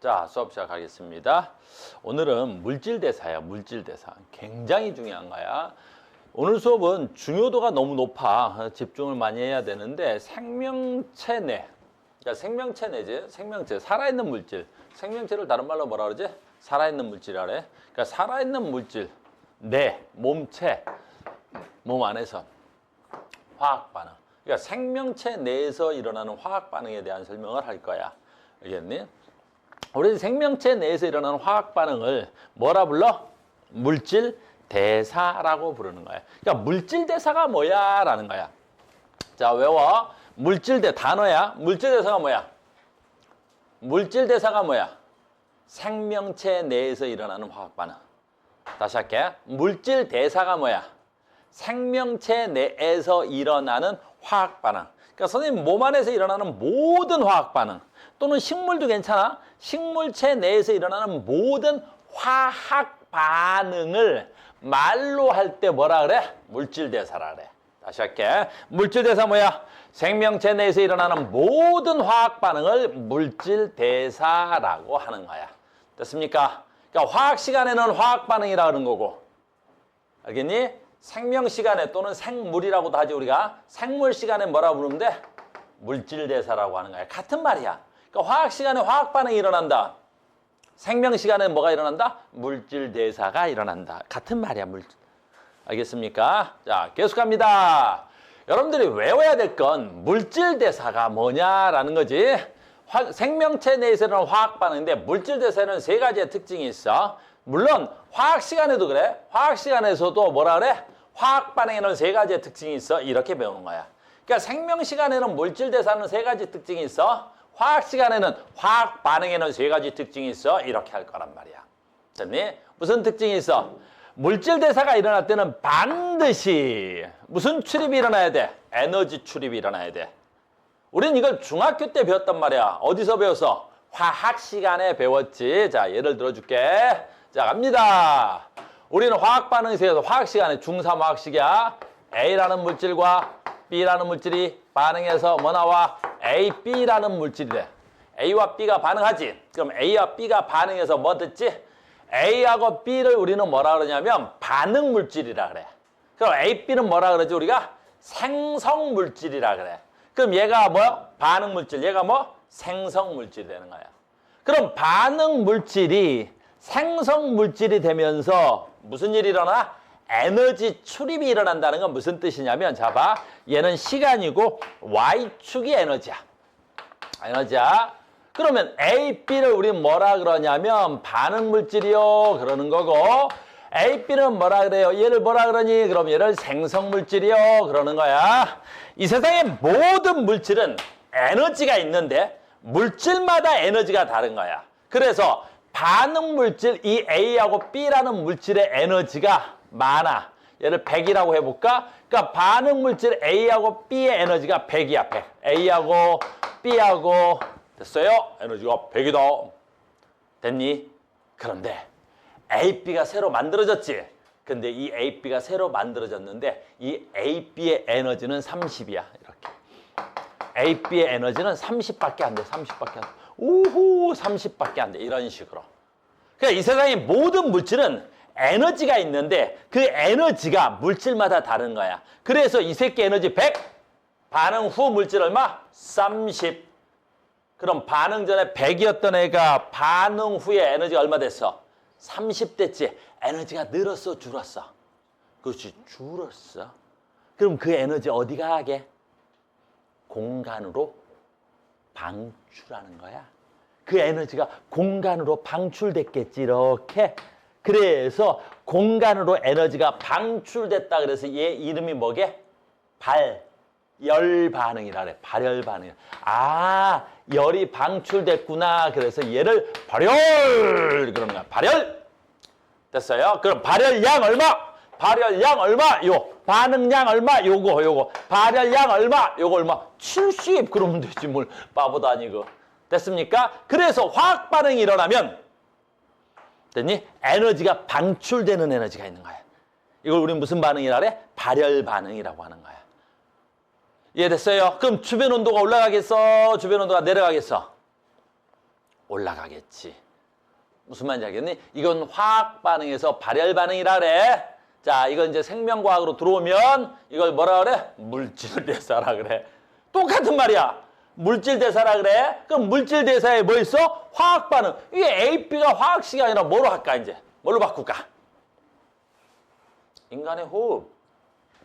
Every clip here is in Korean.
자, 수업 시작하겠습니다. 오늘은 물질대사야, 물질대사. 굉장히 중요한 거야. 오늘 수업은 중요도가 너무 높아. 집중을 많이 해야 되는데 생명체 내, 그러니까 생명체 내지, 생명체, 살아있는 물질. 생명체를 다른 말로 뭐라 그러지? 살아있는 물질이라 그래. 그러니까 살아있는 물질, 내, 몸체, 몸 안에서 화학 반응. 그러니까 생명체 내에서 일어나는 화학 반응에 대한 설명을 할 거야. 알겠니? 우리 생명체 내에서 일어나는 화학 반응을 뭐라 불러? 물질 대사라고 부르는 거야. 그러니까 물질 대사가 뭐야? 라는 거야. 자, 외워. 물질 대 단어야. 물질 대사가 뭐야? 물질 대사가 뭐야? 생명체 내에서 일어나는 화학 반응. 다시 할게. 물질 대사가 뭐야? 생명체 내에서 일어나는 화학 반응. 그러니까 선생님 몸 안에서 일어나는 모든 화학 반응 또는 식물도 괜찮아. 식물체 내에서 일어나는 모든 화학 반응을 말로 할 때 뭐라 그래? 물질 대사라 그래. 다시 할게. 물질 대사 뭐야? 생명체 내에서 일어나는 모든 화학 반응을 물질 대사라고 하는 거야. 됐습니까? 그러니까 화학 시간에는 화학 반응이라 그러는 거고. 알겠니? 생명 시간에 또는 생물이라고도 하지 우리가. 생물 시간에 뭐라 부르면 돼? 물질 대사라고 하는 거야. 같은 말이야. 그러니까 화학 시간에 화학 반응이 일어난다. 생명 시간에 뭐가 일어난다? 물질 대사가 일어난다. 같은 말이야. 알겠습니까? 자, 계속합니다. 여러분들이 외워야 될 건 물질 대사가 뭐냐라는 거지. 생명체 내에서 일어나는 화학 반응인데 물질 대사에는 세 가지의 특징이 있어. 물론 화학 시간에도 그래. 화학 시간에서도 뭐라 그래? 화학 반응에는 세 가지의 특징이 있어. 이렇게 배우는 거야. 그러니까 생명 시간에는 물질 대사는 세 가지 특징이 있어. 화학 시간에는 화학 반응에는 세 가지 특징이 있어. 이렇게 할 거란 말이야. 됐니? 무슨 특징이 있어? 물질 대사가 일어날 때는 반드시 무슨 출입이 일어나야 돼? 에너지 출입이 일어나야 돼. 우린 이걸 중학교 때 배웠단 말이야. 어디서 배웠어? 화학 시간에 배웠지. 자, 예를 들어줄게. 자, 갑니다. 우리는 화학 반응에 대해서 화학 시간에 중3 화학식이야. A라는 물질과 B라는 물질이 반응해서 뭐 나와? A, B라는 물질이래. A와 B가 반응하지. 그럼 A와 B가 반응해서 뭐 듣지? A하고 B를 우리는 뭐라 그러냐면 반응 물질이라 그래. 그럼 A, B는 뭐라 그러지 우리가? 생성 물질이라 그래. 그럼 얘가 뭐야? 반응 물질. 얘가 뭐? 생성 물질이 되는 거야. 그럼 반응 물질이 생성 물질이 되면서 무슨 일이 일어나? 에너지 출입이 일어난다는 건 무슨 뜻이냐면 자 봐. 얘는 시간이고 Y축이 에너지야. 에너지야. 그러면 A, B를 우리는 뭐라 그러냐면 반응 물질이요 그러는 거고 A, B는 뭐라 그래요? 얘를 뭐라 그러니? 그럼 얘를 생성 물질이요 그러는 거야. 이 세상의 모든 물질은 에너지가 있는데 물질마다 에너지가 다른 거야. 그래서 반응 물질 이 A하고 B라는 물질의 에너지가 많아. 얘를 100이라고 해볼까? 그러니까 반응 물질 A하고 B의 에너지가 100이야. 100. A하고 B하고 됐어요? 에너지가 100이다. 됐니? 그런데 A, B가 새로 만들어졌지? 근데 이 A, B가 새로 만들어졌는데 이 A, B의 에너지는 30이야. 이렇게. A, B의 에너지는 30밖에 안 돼. 30밖에 안 돼. 오호 30밖에 안 돼. 이런 식으로. 그러니까 이 세상의 모든 물질은 에너지가 있는데 그 에너지가 물질마다 다른 거야. 그래서 이 새끼 에너지 100, 반응 후 물질 얼마? 30. 그럼 반응 전에 100이었던 애가 반응 후에 에너지가 얼마 됐어? 30 됐지. 에너지가 늘었어, 줄었어? 그렇지, 줄었어. 그럼 그 에너지 어디 가게? 공간으로 방출하는 거야. 그 에너지가 공간으로 방출됐겠지, 이렇게. 그래서 공간으로 에너지가 방출됐다. 그래서 얘 이름이 뭐게? 발열 반응이라 그래. 발열 반응. 아, 열이 방출됐구나. 그래서 얘를 발열 그러는 거야. 발열. 됐어요? 그럼 발열량 얼마? 발열량 얼마? 요. 반응량 얼마? 요거. 발열량 얼마? 요거 얼마? 70. 그러면 되지 뭘. 바보도 아니고. 됐습니까? 그래서 화학 반응이 일어나면 됐니? 에너지가 방출되는 에너지가 있는 거야. 이걸 우리는 무슨 반응이라 그래? 발열 반응이라고 하는 거야. 이해됐어요? 그럼 주변 온도가 올라가겠어? 주변 온도가 내려가겠어? 올라가겠지. 무슨 말인지 알겠니? 이건 화학 반응에서 발열 반응이라 그래. 자, 이건 이제 생명과학으로 들어오면 이걸 뭐라 그래? 물질 대사라 그래. 똑같은 말이야. 물질 대사라 그래. 그럼 물질 대사에 뭐 있어? 화학 반응. 이게 A, B가 화학식이 아니라 뭐로 할까 이제? 뭘로 바꿀까? 인간의 호흡.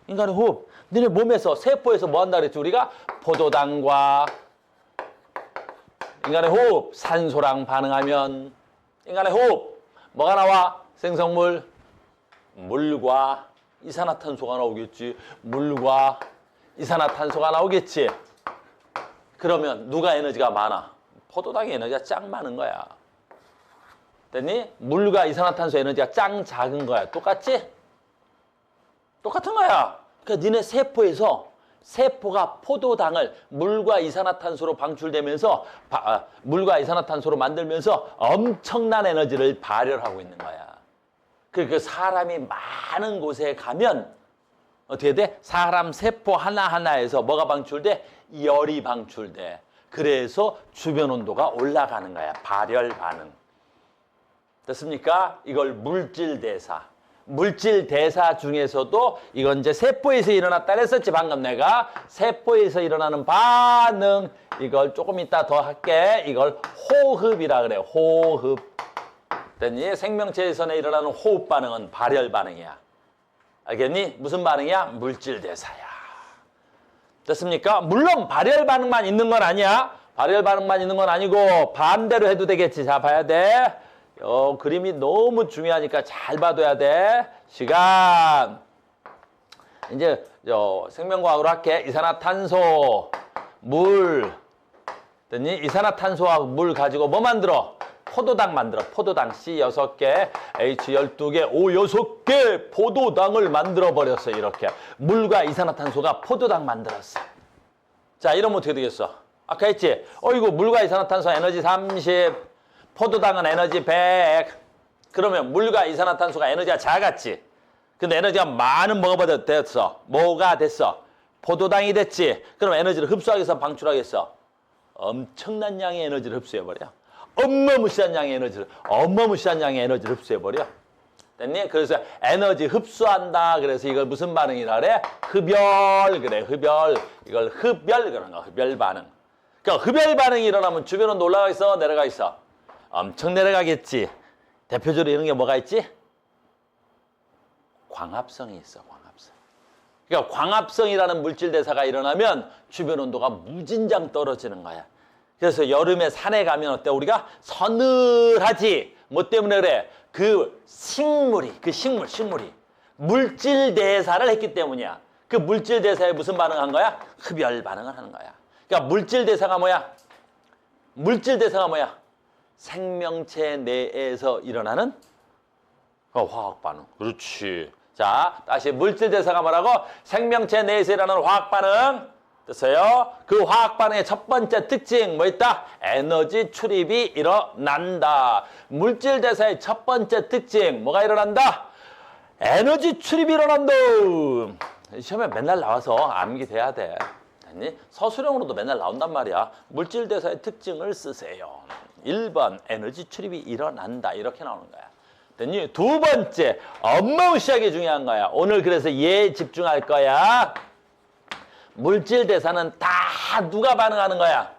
인간의 호흡. 너네 몸에서 세포에서 뭐 한다 그랬지 우리가? 포도당과 인간의 호흡. 산소랑 반응하면 인간의 호흡. 뭐가 나와? 생성물. 물과 이산화탄소가 나오겠지. 물과 이산화탄소가 나오겠지. 그러면 누가 에너지가 많아? 포도당의 에너지가 짱 많은 거야. 됐니? 물과 이산화탄소 에너지가 짱 작은 거야. 똑같지? 똑같은 거야. 그러니까 니네 세포에서 세포가 포도당을 물과 이산화탄소로 방출되면서 물과 이산화탄소로 만들면서 엄청난 에너지를 발열하고 있는 거야. 그 사람이 많은 곳에 가면 어떻게 돼? 사람 세포 하나하나에서 뭐가 방출돼? 열이 방출돼. 그래서 주변 온도가 올라가는 거야. 발열 반응. 됐습니까? 이걸 물질 대사. 물질 대사 중에서도 이건 이제 세포에서 일어났다 그랬었지 방금 내가. 세포에서 일어나는 반응. 이걸 조금 이따 더 할게. 이걸 호흡이라 그래. 호흡. 됐니? 생명체에서 일어나는 호흡 반응은 발열 반응이야. 알겠니? 무슨 반응이야? 물질 대사야. 됐습니까? 물론 발열 반응만 있는 건 아니야. 발열 반응만 있는 건 아니고 반대로 해도 되겠지. 자, 봐야 돼. 그림이 너무 중요하니까 잘 봐둬야 돼. 시간. 이제 생명과학으로 할게. 이산화탄소, 물. 됐니? 이산화탄소하고 물 가지고 뭐 만들어? 포도당 만들어. 포도당 C 6개, H 12개, O 6개 포도당을 만들어 버렸어. 이렇게. 물과 이산화탄소가 포도당 만들었어. 자, 이러면 어떻게 되겠어? 아까 했지? 이거 물과 이산화탄소 에너지 30, 포도당은 에너지 100. 그러면 물과 이산화탄소가 에너지가 작았지. 근데 에너지가 많은 뭐가 됐어? 뭐가 됐어? 포도당이 됐지. 그럼 에너지를 흡수하겠어? 방출하겠어? 엄청난 양의 에너지를 흡수해버려. 어마무시한 양의 에너지를 흡수해버려. 됐니? 그래서 에너지 흡수한다. 그래서 이걸 무슨 반응이라 그래? 흡열. 그래, 흡열. 이걸 흡열. 그런 거. 흡열 반응. 그러니까 흡열 반응이 일어나면 주변 온도 올라가 있어? 내려가 있어? 엄청 내려가겠지. 대표적으로 이런 게 뭐가 있지? 광합성이 있어. 광합성. 그러니까 광합성이라는 물질 대사가 일어나면 주변 온도가 무진장 떨어지는 거야. 그래서 여름에 산에 가면 어때? 우리가 서늘하지. 뭐 때문에 그래? 그 식물이 물질 대사를 했기 때문이야. 그 물질 대사에 무슨 반응한 거야? 흡열 반응을 하는 거야. 그러니까 물질 대사가 뭐야? 생명체 내에서 일어나는 화학 반응. 그렇지. 자, 다시 물질 대사가 뭐라고? 생명체 내에서 일어나는 화학 반응. 됐어요? 그 화학 반응의 첫 번째 특징 뭐 있다? 에너지 출입이 일어난다. 물질 대사의 첫 번째 특징 뭐가 일어난다? 에너지 출입이 일어난다. 시험에 맨날 나와서 암기돼야 돼. 됐니? 서술형으로도 맨날 나온단 말이야. 물질 대사의 특징을 쓰세요. 1번 에너지 출입이 일어난다. 이렇게 나오는 거야. 됐니? 두 번째 어마무시하게 중요한 거야. 오늘 그래서 얘 집중할 거야. 물질 대사는 다 누가 반응하는 거야?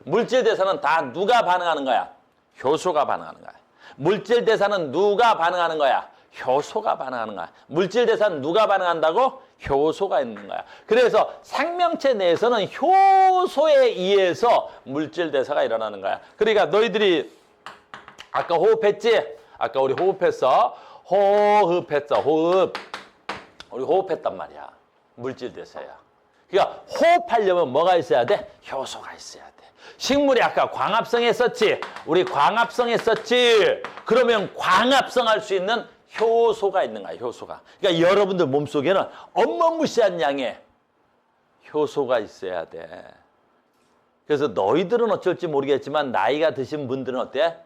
물질 대사는 다 누가 반응하는 거야? 효소가 반응하는 거야. 물질 대사는 누가 반응하는 거야? 효소가 반응하는 거야. 물질 대사는 누가 반응한다고? 효소가 있는 거야. 그래서 생명체 내에서는 효소에 의해서 물질 대사가 일어나는 거야. 그러니까 너희들이 아까 호흡했지? 아까 우리 호흡했어. 호흡. 우리 호흡했단 말이야. 물질 대사야. 그러니까 호흡하려면 뭐가 있어야 돼? 효소가 있어야 돼. 식물이 아까 광합성 했었지? 우리 광합성 했었지? 그러면 광합성 할 수 있는 효소가 있는 거야, 효소가. 그러니까 여러분들 몸속에는 어마무시한 양의 효소가 있어야 돼. 그래서 너희들은 어쩔지 모르겠지만 나이가 드신 분들은 어때?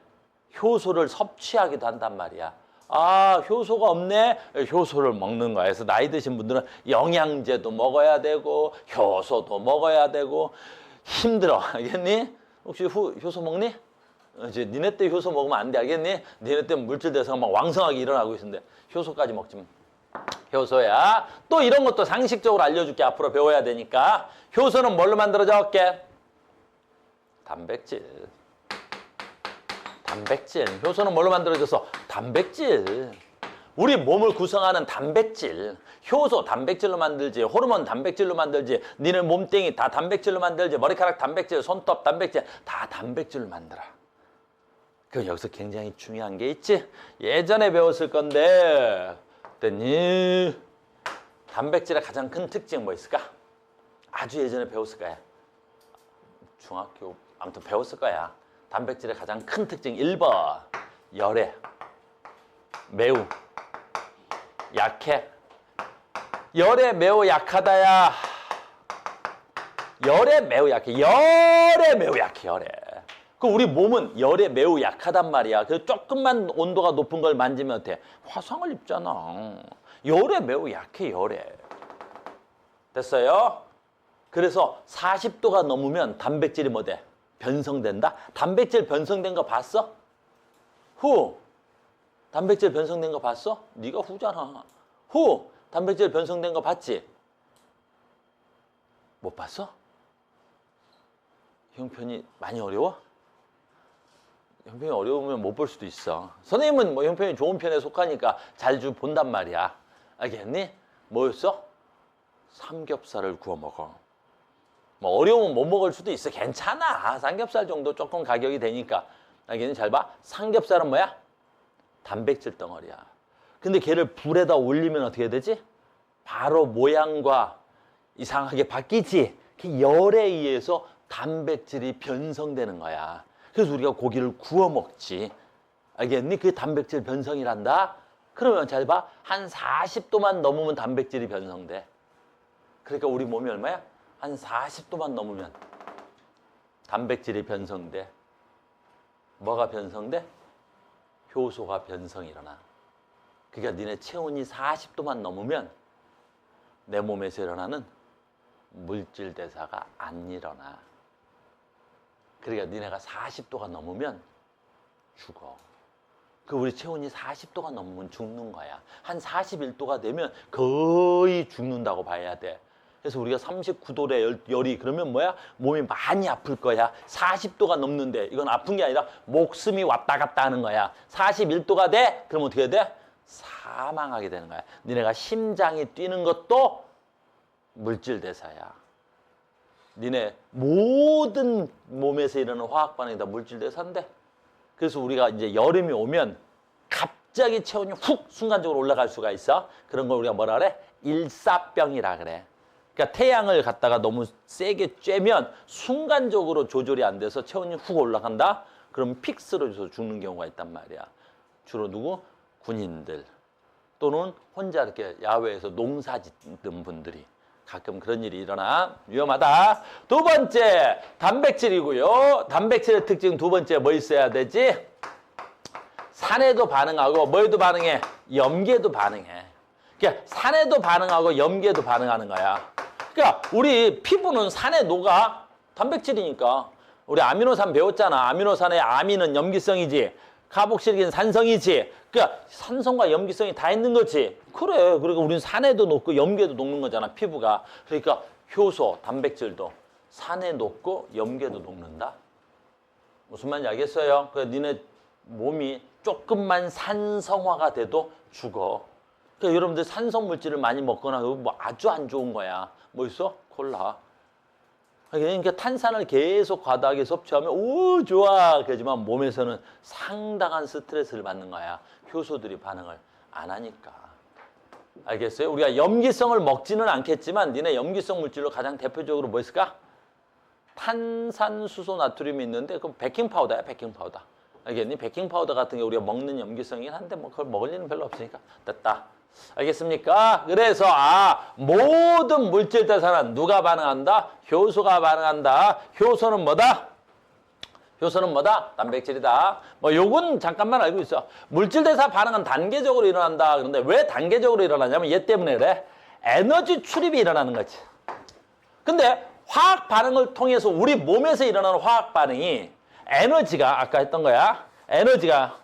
효소를 섭취하기도 한단 말이야. 아, 효소가 없네? 효소를 먹는 거야. 그래서 나이 드신 분들은 영양제도 먹어야 되고 효소도 먹어야 되고 힘들어. 알겠니? 혹시 효소 먹니? 이제 니네 때 효소 먹으면 안 돼, 알겠니? 니네 때 물질 대사가 막 왕성하게 일어나고 있는데 효소까지 먹지 마. 효소야. 또 이런 것도 상식적으로 알려줄게. 앞으로 배워야 되니까. 효소는 뭘로 만들어져? 단백질. 효소는 뭘로 만들어져서? 단백질. 우리 몸을 구성하는 단백질. 효소 단백질로 만들지. 호르몬 단백질로 만들지. 니네 몸뚱이 다 단백질로 만들지. 머리카락 단백질, 손톱 단백질 다 단백질로 만들어. 그 여기서 굉장히 중요한 게 있지. 예전에 배웠을 건데 그랬더니 단백질의 가장 큰 특징 뭐 있을까? 아주 예전에 배웠을 거야. 중학교 아무튼 배웠을 거야. 단백질의 가장 큰 특징 1번 열해. 매우 약해. 열에 매우 약하다야. 열에 매우 약해. 열에. 그 우리 몸은 열에 매우 약하단 말이야. 그 조금만 온도가 높은 걸 만지면 어때? 화상을 입잖아. 열에 매우 약해, 열에. 됐어요? 그래서 40도가 넘으면 단백질이 뭐 돼? 변성된다? 단백질 변성된 거 봤어? 후. 단백질 변성된 거 봤어? 네가 후잖아. 후. 단백질 변성된 거 봤지? 못 봤어? 형편이 많이 어려워? 형편이 어려우면 못 볼 수도 있어. 선생님은 뭐 형편이 좋은 편에 속하니까 자주 본단 말이야. 알겠니? 뭐였어? 삼겹살을 구워 먹어. 뭐 어려우면 못 먹을 수도 있어. 괜찮아. 삼겹살 정도 조금 가격이 되니까. 알겠니? 잘 봐. 삼겹살은 뭐야? 단백질 덩어리야. 근데 걔를 불에다 올리면 어떻게 되지? 바로 모양과 이상하게 바뀌지. 그 열에 의해서 단백질이 변성되는 거야. 그래서 우리가 고기를 구워 먹지. 알겠니? 그게 단백질 변성이란다. 그러면 잘 봐. 한 40도만 넘으면 단백질이 변성돼. 그러니까 우리 몸이 얼마야? 한 40도만 넘으면 단백질이 변성돼. 뭐가 변성돼? 효소가 변성이 일어나. 그러니까 니네 체온이 40도만 넘으면 내 몸에서 일어나는 물질 대사가 안 일어나. 그러니까 니네가 40도가 넘으면 죽어. 그 우리 체온이 40도가 넘으면 죽는 거야. 한 41도가 되면 거의 죽는다고 봐야 돼. 그래서 우리가 39도래 열이 그러면 뭐야? 몸이 많이 아플 거야. 40도가 넘는데 이건 아픈 게 아니라 목숨이 왔다 갔다 하는 거야. 41도가 돼? 그러면 어떻게 돼? 사망하게 되는 거야. 니네가 심장이 뛰는 것도 물질 대사야. 니네 모든 몸에서 일어나는 화학 반응이 다 물질 대사인데. 그래서 우리가 이제 여름이 오면 갑자기 체온이 훅 순간적으로 올라갈 수가 있어. 그런 걸 우리가 뭐라 그래? 일사병이라 그래. 그러니까 태양을 갖다가 너무 세게 쬐면 순간적으로 조절이 안 돼서 체온이 훅 올라간다? 그럼 픽 쓰러져서 죽는 경우가 있단 말이야. 주로 누구? 군인들 또는 혼자 이렇게 야외에서 농사 짓는 분들이 가끔 그런 일이 일어나. 위험하다. 두 번째, 단백질이고요. 단백질의 특징 두 번째 뭐 있어야 되지? 산에도 반응하고 뭐에도 반응해? 염계도 반응해. 그러니까 산에도 반응하고 염계도 반응하는 거야. 그러니까 우리 피부는 산에 녹아. 단백질이니까. 우리 아미노산 배웠잖아. 아미노산의 아미는 염기성이지. 카복실긴 산성이지. 그러니까 산성과 염기성이 다 있는 거지. 그래. 그러니까 우리는 산에도 녹고 염계도 녹는 거잖아. 피부가. 그러니까 효소, 단백질도 산에 녹고 염계도 녹는다. 무슨 말인지 알겠어요? 그러니까 니네 몸이 조금만 산성화가 돼도 죽어. 그러니까 여러분들 산성 물질을 많이 먹거나 뭐 아주 안 좋은 거야. 뭐 있어? 콜라. 그러니까 탄산을 계속 과다하게 섭취하면 오 좋아 그러지만 몸에서는 상당한 스트레스를 받는 거야. 효소들이 반응을 안 하니까. 알겠어요? 우리가 염기성을 먹지는 않겠지만 니네 염기성 물질로 가장 대표적으로 뭐 있을까? 탄산수소 나트륨이 있는데 그건 베킹파우더야. 베킹파우더. 알겠니? 베킹파우더 같은 게 우리가 먹는 염기성이긴 한데 뭐 그걸 먹을 일은 별로 없으니까 됐다. 알겠습니까? 그래서 모든 물질 대사는 누가 반응한다? 효소가 반응한다. 효소는 뭐다? 효소는 뭐다? 단백질이다. 뭐 요건 잠깐만 알고 있어. 물질 대사 반응은 단계적으로 일어난다. 그런데 왜 단계적으로 일어나냐면 얘 때문에 그래. 에너지 출입이 일어나는 거지. 근데 화학 반응을 통해서 우리 몸에서 일어나는 화학 반응이 에너지가 아까 했던 거야. 에너지가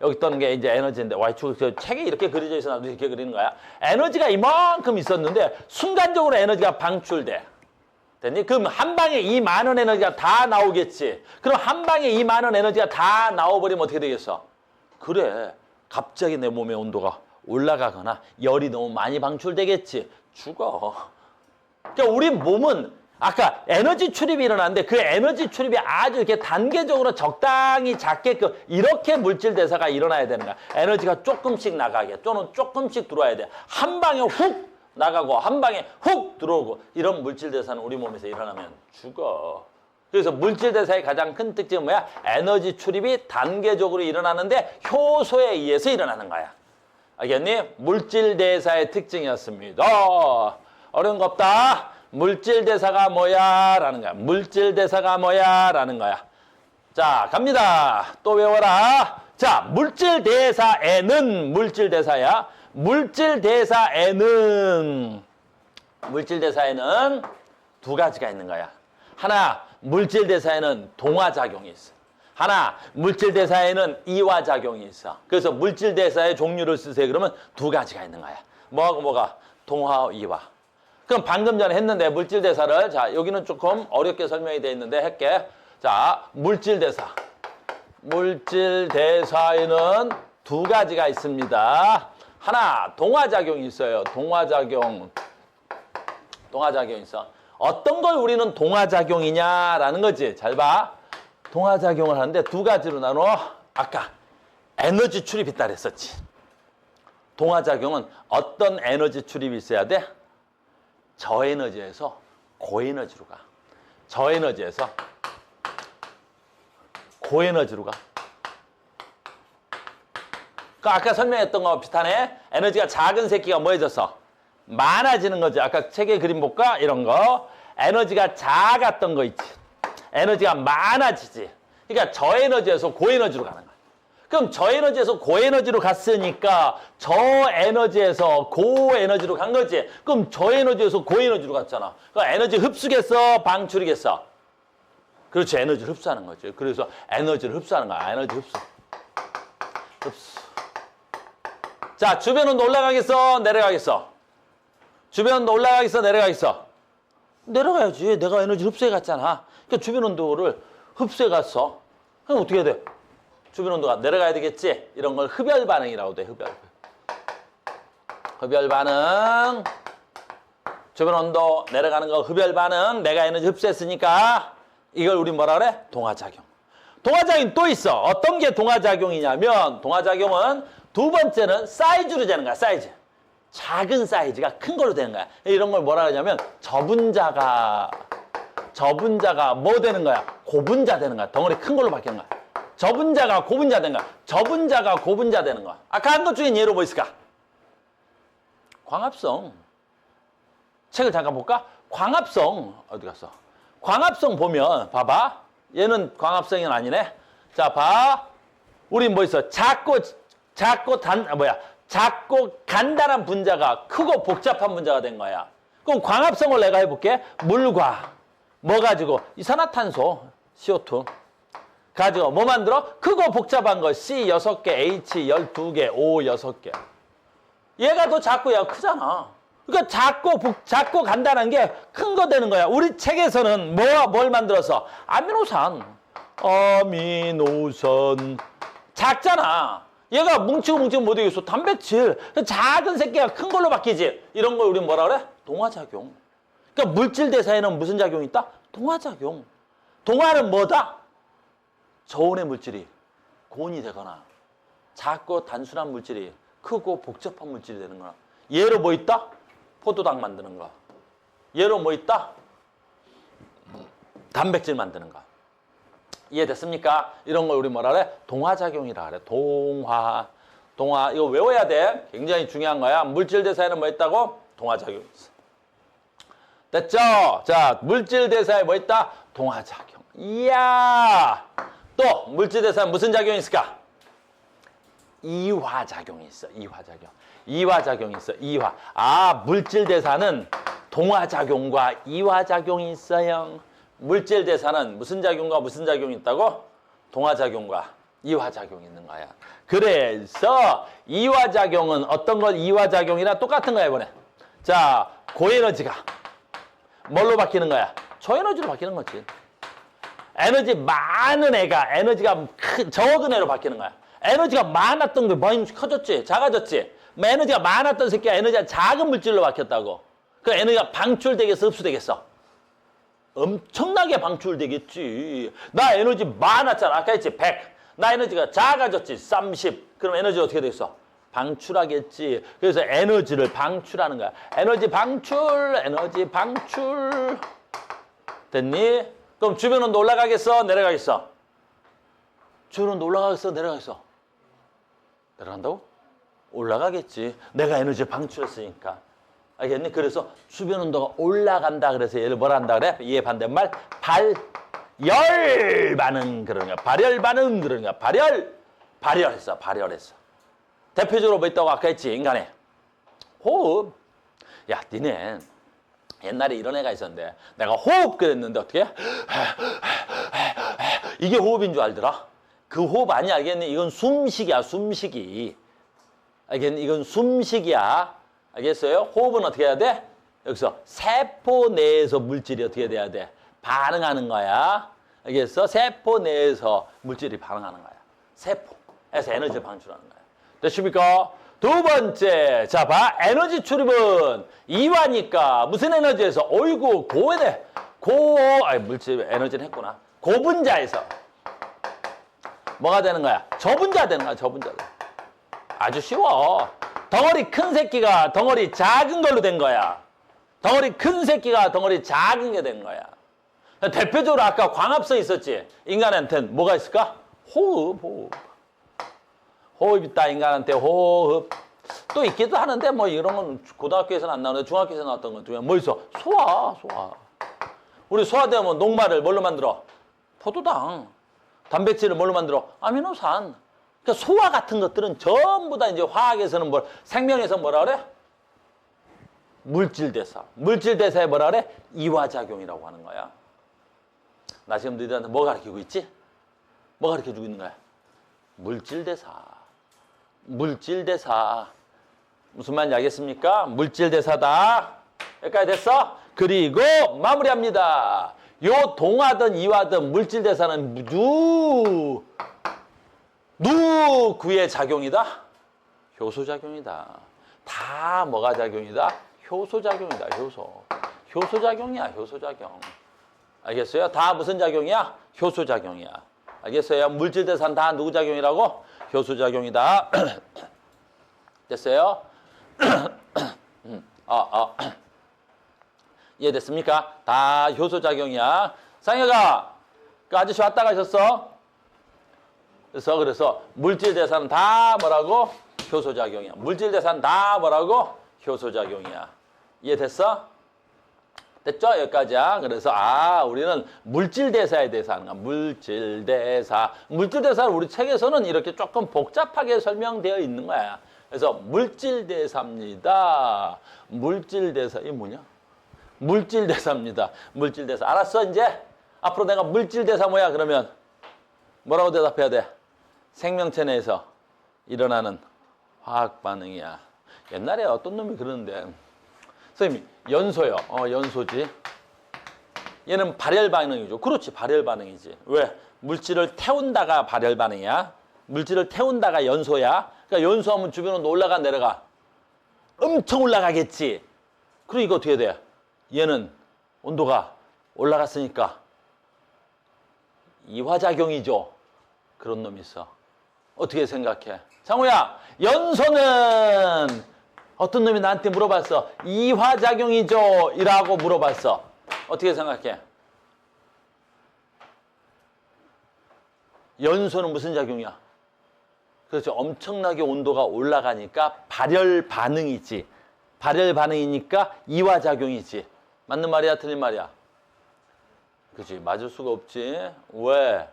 여기 떠는 게 이제 에너지인데 Y축 저 책에 이렇게 그려져 있어 나도 이렇게 그리는 거야. 에너지가 이만큼 있었는데 순간적으로 에너지가 방출돼. 됐니? 그럼 한 방에 이 많은 에너지가 다 나오겠지. 그럼 한 방에 이 많은 에너지가 다 나와버리면 어떻게 되겠어? 그래. 갑자기 내 몸의 온도가 올라가거나 열이 너무 많이 방출되겠지. 죽어. 그러니까 우리 몸은 아까 에너지 출입이 일어나는데 그 에너지 출입이 아주 이렇게 단계적으로 적당히 작게끔 이렇게 물질 대사가 일어나야 되는 거야. 에너지가 조금씩 나가게 또는 조금씩 들어와야 돼. 한 방에 훅 나가고 한 방에 훅 들어오고 이런 물질 대사는 우리 몸에서 일어나면 죽어. 그래서 물질 대사의 가장 큰 특징은 뭐야? 에너지 출입이 단계적으로 일어나는데 효소에 의해서 일어나는 거야. 알겠니? 물질 대사의 특징이었습니다. 어려운 거 없다. 물질 대사가 뭐야? 라는 거야. 물질 대사가 뭐야? 라는 거야. 자, 갑니다. 또 외워라. 자, 물질 대사에는 물질 대사야. 물질 대사에는 두 가지가 있는 거야. 하나, 물질 대사에는 동화작용이 있어. 하나, 물질 대사에는 이화작용이 있어. 그래서 물질 대사의 종류를 쓰세요. 그러면 두 가지가 있는 거야. 뭐가? 동화, 이화. 그럼 방금 전에 했는데 물질 대사를 자 여기는 조금 어렵게 설명이 되어 있는데 할게. 자 물질 대사. 물질 대사에는 두 가지가 있습니다. 하나 동화작용이 있어요. 동화작용 있어. 어떤 걸 우리는 동화작용이냐라는 거지. 잘 봐. 동화작용을 하는데 두 가지로 나눠. 아까 에너지 출입이 있다 그랬었지. 동화작용은 어떤 에너지 출입이 있어야 돼? 저에너지에서 고에너지로 가. 저에너지에서 고에너지로 가. 그 아까 설명했던 거 비슷하네. 에너지가 작은 새끼가 뭐 해졌어? 많아지는 거지. 아까 책에 그림 볼까? 이런 거. 에너지가 작았던 거 있지. 에너지가 많아지지. 그러니까 저에너지에서 고에너지로 가는 거야. 그럼 저에너지에서 고에너지로 갔으니까 저에너지에서 고에너지로 간 거지. 그럼 저에너지에서 고에너지로 갔잖아. 그러니까 에너지 흡수겠어? 방출이겠어? 그렇지. 에너지를 흡수하는 거지. 그래서 에너지를 흡수하는 거야. 에너지 흡수. 자, 주변 온도 올라가겠어? 내려가겠어? 주변 온도 올라가겠어? 내려가겠어? 내려가야지. 내가 에너지 흡수해 갔잖아. 그러니까 주변 온도를 흡수해 갔어. 그럼 어떻게 해야 돼? 주변 온도가 내려가야 되겠지? 이런 걸 흡열 반응이라고 돼. 흡열 반응. 주변 온도 내려가는 거 흡열 반응. 내가 에너지 흡수했으니까 이걸 우리 뭐라 그래? 동화작용. 동화작용이 또 있어. 어떤 게 동화작용이냐면 동화작용은 두 번째는 사이즈로 되는 거야. 사이즈. 작은 사이즈가 큰 걸로 되는 거야. 이런 걸 뭐라 그러냐면 저분자가 뭐 되는 거야? 고분자 되는 거야. 덩어리 큰 걸로 바뀌는 거야. 저분자가 고분자 되는 거야. 저분자가 고분자 되는 거야. 아까 한 것 중에 예로 뭐 있을까? 광합성. 책을 잠깐 볼까? 광합성. 어디 갔어? 광합성 보면 봐봐. 얘는 광합성이 아니네. 자, 봐. 우리 뭐 있어? 작고 간단한 분자가 크고 복잡한 분자가 된 거야. 그럼 광합성을 내가 해볼게. 물과 뭐 가지고? 이산화탄소, CO2 가지고 뭐 만들어? 크고 복잡한 거 C 6개, H 12개, O 6개. 얘가 더 작고 얘가 크잖아. 그러니까 작고 간단한 게 큰 거 되는 거야. 우리 책에서는 뭘 만들어서? 아미노산. 작잖아. 얘가 뭉치고 못 되겠어. 단백질. 작은 새끼가 큰 걸로 바뀌지. 이런 걸 우리 뭐라 그래? 동화작용. 그러니까 물질 대사에는 무슨 작용이 있다? 동화작용. 동화는 뭐다? 저온의 물질이 고온이 되거나 작고 단순한 물질이 크고 복잡한 물질이 되는 거야. 얘로 뭐 있다? 포도당 만드는 거. 얘로 뭐 있다? 단백질 만드는 거. 이해됐습니까? 이런 걸 우리 뭐라 그래? 동화작용이라 그래. 동화. 이거 외워야 돼. 굉장히 중요한 거야. 물질 대사에는 뭐 있다고? 동화작용이 있어. 됐죠? 자, 물질 대사에 뭐 있다? 동화작용. 이야! 또 물질 대사에 무슨 작용이 있을까? 이화작용이 있어. 이화작용이 있어. 이화. 아, 물질 대사는 동화작용과 이화작용이 있어요. 물질 대사는 무슨 작용과 무슨 작용이 있다고? 동화작용과 이화작용이 있는 거야. 그래서 이화작용은 어떤 걸 이화작용이랑 똑같은 거야, 이번에. 자, 고에너지가 뭘로 바뀌는 거야? 저에너지로 바뀌는 거지. 에너지 많은 애가 에너지가 적은 애로 바뀌는 거야. 에너지가 많았던 게 많이 커졌지? 작아졌지? 에너지가 많았던 새끼가 에너지가 작은 물질로 바뀌었다고. 그 에너지가 방출되겠어? 흡수되겠어? 엄청나게 방출되겠지. 나 에너지 많았잖아. 아까 했지? 100. 나 에너지가 작아졌지? 30. 그럼 에너지 어떻게 되겠어? 방출하겠지. 그래서 에너지를 방출하는 거야. 에너지 방출, 에너지 방출. 됐니? 그럼 주변 온도 올라가겠어? 내려가겠어? 주변 온도 올라가겠어? 내려가겠어? 내려간다고? 올라가겠지. 내가 에너지 방출했으니까. 알겠니? 그래서 주변 온도가 올라간다. 그래서 얘를 뭐라 한다 그래? 얘 반대말 발열 반응 그러는 거야. 발열 반응 그러는 거야. 발열했어. 대표적으로 뭐 있다고 아까 했지? 인간의 호흡. 야, 니네 옛날에 이런 애가 있었는데 내가 호흡 그랬는데 어떻게? 이게 호흡인 줄 알더라? 그 호흡 아니야. 알겠니? 이건 숨쉬기야. 숨쉬기. 알겠니? 이건 숨쉬기야. 알겠어요? 호흡은 어떻게 해야 돼? 여기서 세포 내에서 물질이 어떻게 돼야 돼? 반응하는 거야. 알겠어? 세포 내에서 물질이 반응하는 거야. 세포에서 에너지를 방출하는 거야. 됐습니까? 두 번째. 자, 봐. 에너지 출입은 이화니까 무슨 에너지에서? 어이구, 고에네. 물질 에너지는 했구나. 고분자에서. 뭐가 되는 거야? 저분자 되는 거야. 저분자. 아주 쉬워. 덩어리 큰 새끼가 덩어리 작은 걸로 된 거야. 덩어리 큰 새끼가 덩어리 작은 게 된 거야. 대표적으로 아까 광합성 있었지? 인간한테는 뭐가 있을까? 호흡. 호흡 있다, 인간한테 호흡. 또 있기도 하는데 뭐 이런 건 고등학교에서는 안 나오는데 중학교에서 나왔던 것 중에 뭐 있어? 소화. 우리 소화되면 녹말을 뭘로 만들어? 포도당. 단백질을 뭘로 만들어? 아미노산. 그러니까 소화 같은 것들은 전부 다 이제 화학에서는 생명에서 뭐라 그래? 물질대사. 물질대사에 뭐라 그래? 이화작용이라고 하는 거야. 나 지금 너희들한테 뭐 가르치고 있지? 뭐 가르쳐주고 있는 거야? 물질대사. 무슨 말인지 알겠습니까? 물질대사다. 여기까지 됐어? 그리고 마무리합니다. 요 동화든 이화든 물질대사는 누구의 작용이다? 효소작용이다. 다 뭐가 작용이다? 효소작용이다. 효소작용이야. 효소작용. 알겠어요? 다 무슨 작용이야? 효소작용이야. 알겠어요? 물질대사는 다 누구 작용이라고? 효소작용이다. 됐어요? 이해됐습니까? 다 효소작용이야. 상혁아, 그 아저씨 왔다 가셨어? 그래서 물질대사는 다 뭐라고? 효소작용이야. 물질대사는 다 뭐라고? 효소작용이야. 이해됐어? 됐죠? 여기까지야. 그래서 우리는 물질대사에 대해서 하는 거야. 물질대사는 우리 책에서는 이렇게 조금 복잡하게 설명되어 있는 거야. 그래서 물질대사입니다. 물질대사, 이게 뭐냐? 물질대사입니다. 물질대사. 알았어, 이제? 앞으로 내가 물질대사 뭐야? 그러면 뭐라고 대답해야 돼? 생명체 내에서 일어나는 화학 반응이야. 옛날에 어떤 놈이 그러는데, 선생님, 연소요. 연소지. 얘는 발열 반응이죠. 그렇지, 발열 반응이지. 왜? 물질을 태운다가 발열 반응이야. 물질을 태운다가 연소야. 그러니까 연소하면 주변 온도 올라가, 내려가. 엄청 올라가겠지. 그리고 이거 어떻게 돼? 얘는 온도가 올라갔으니까 이화작용이죠. 그런 놈이 있어. 어떻게 생각해? 장우야, 연소는 어떤 놈이 나한테 물어봤어. 이화작용이죠? 이라고 물어봤어. 어떻게 생각해? 연소는 무슨 작용이야? 그렇죠. 엄청나게 온도가 올라가니까 발열 반응이지. 발열 반응이니까 이화작용이지. 맞는 말이야? 틀린 말이야? 그치. 맞을 수가 없지. 왜?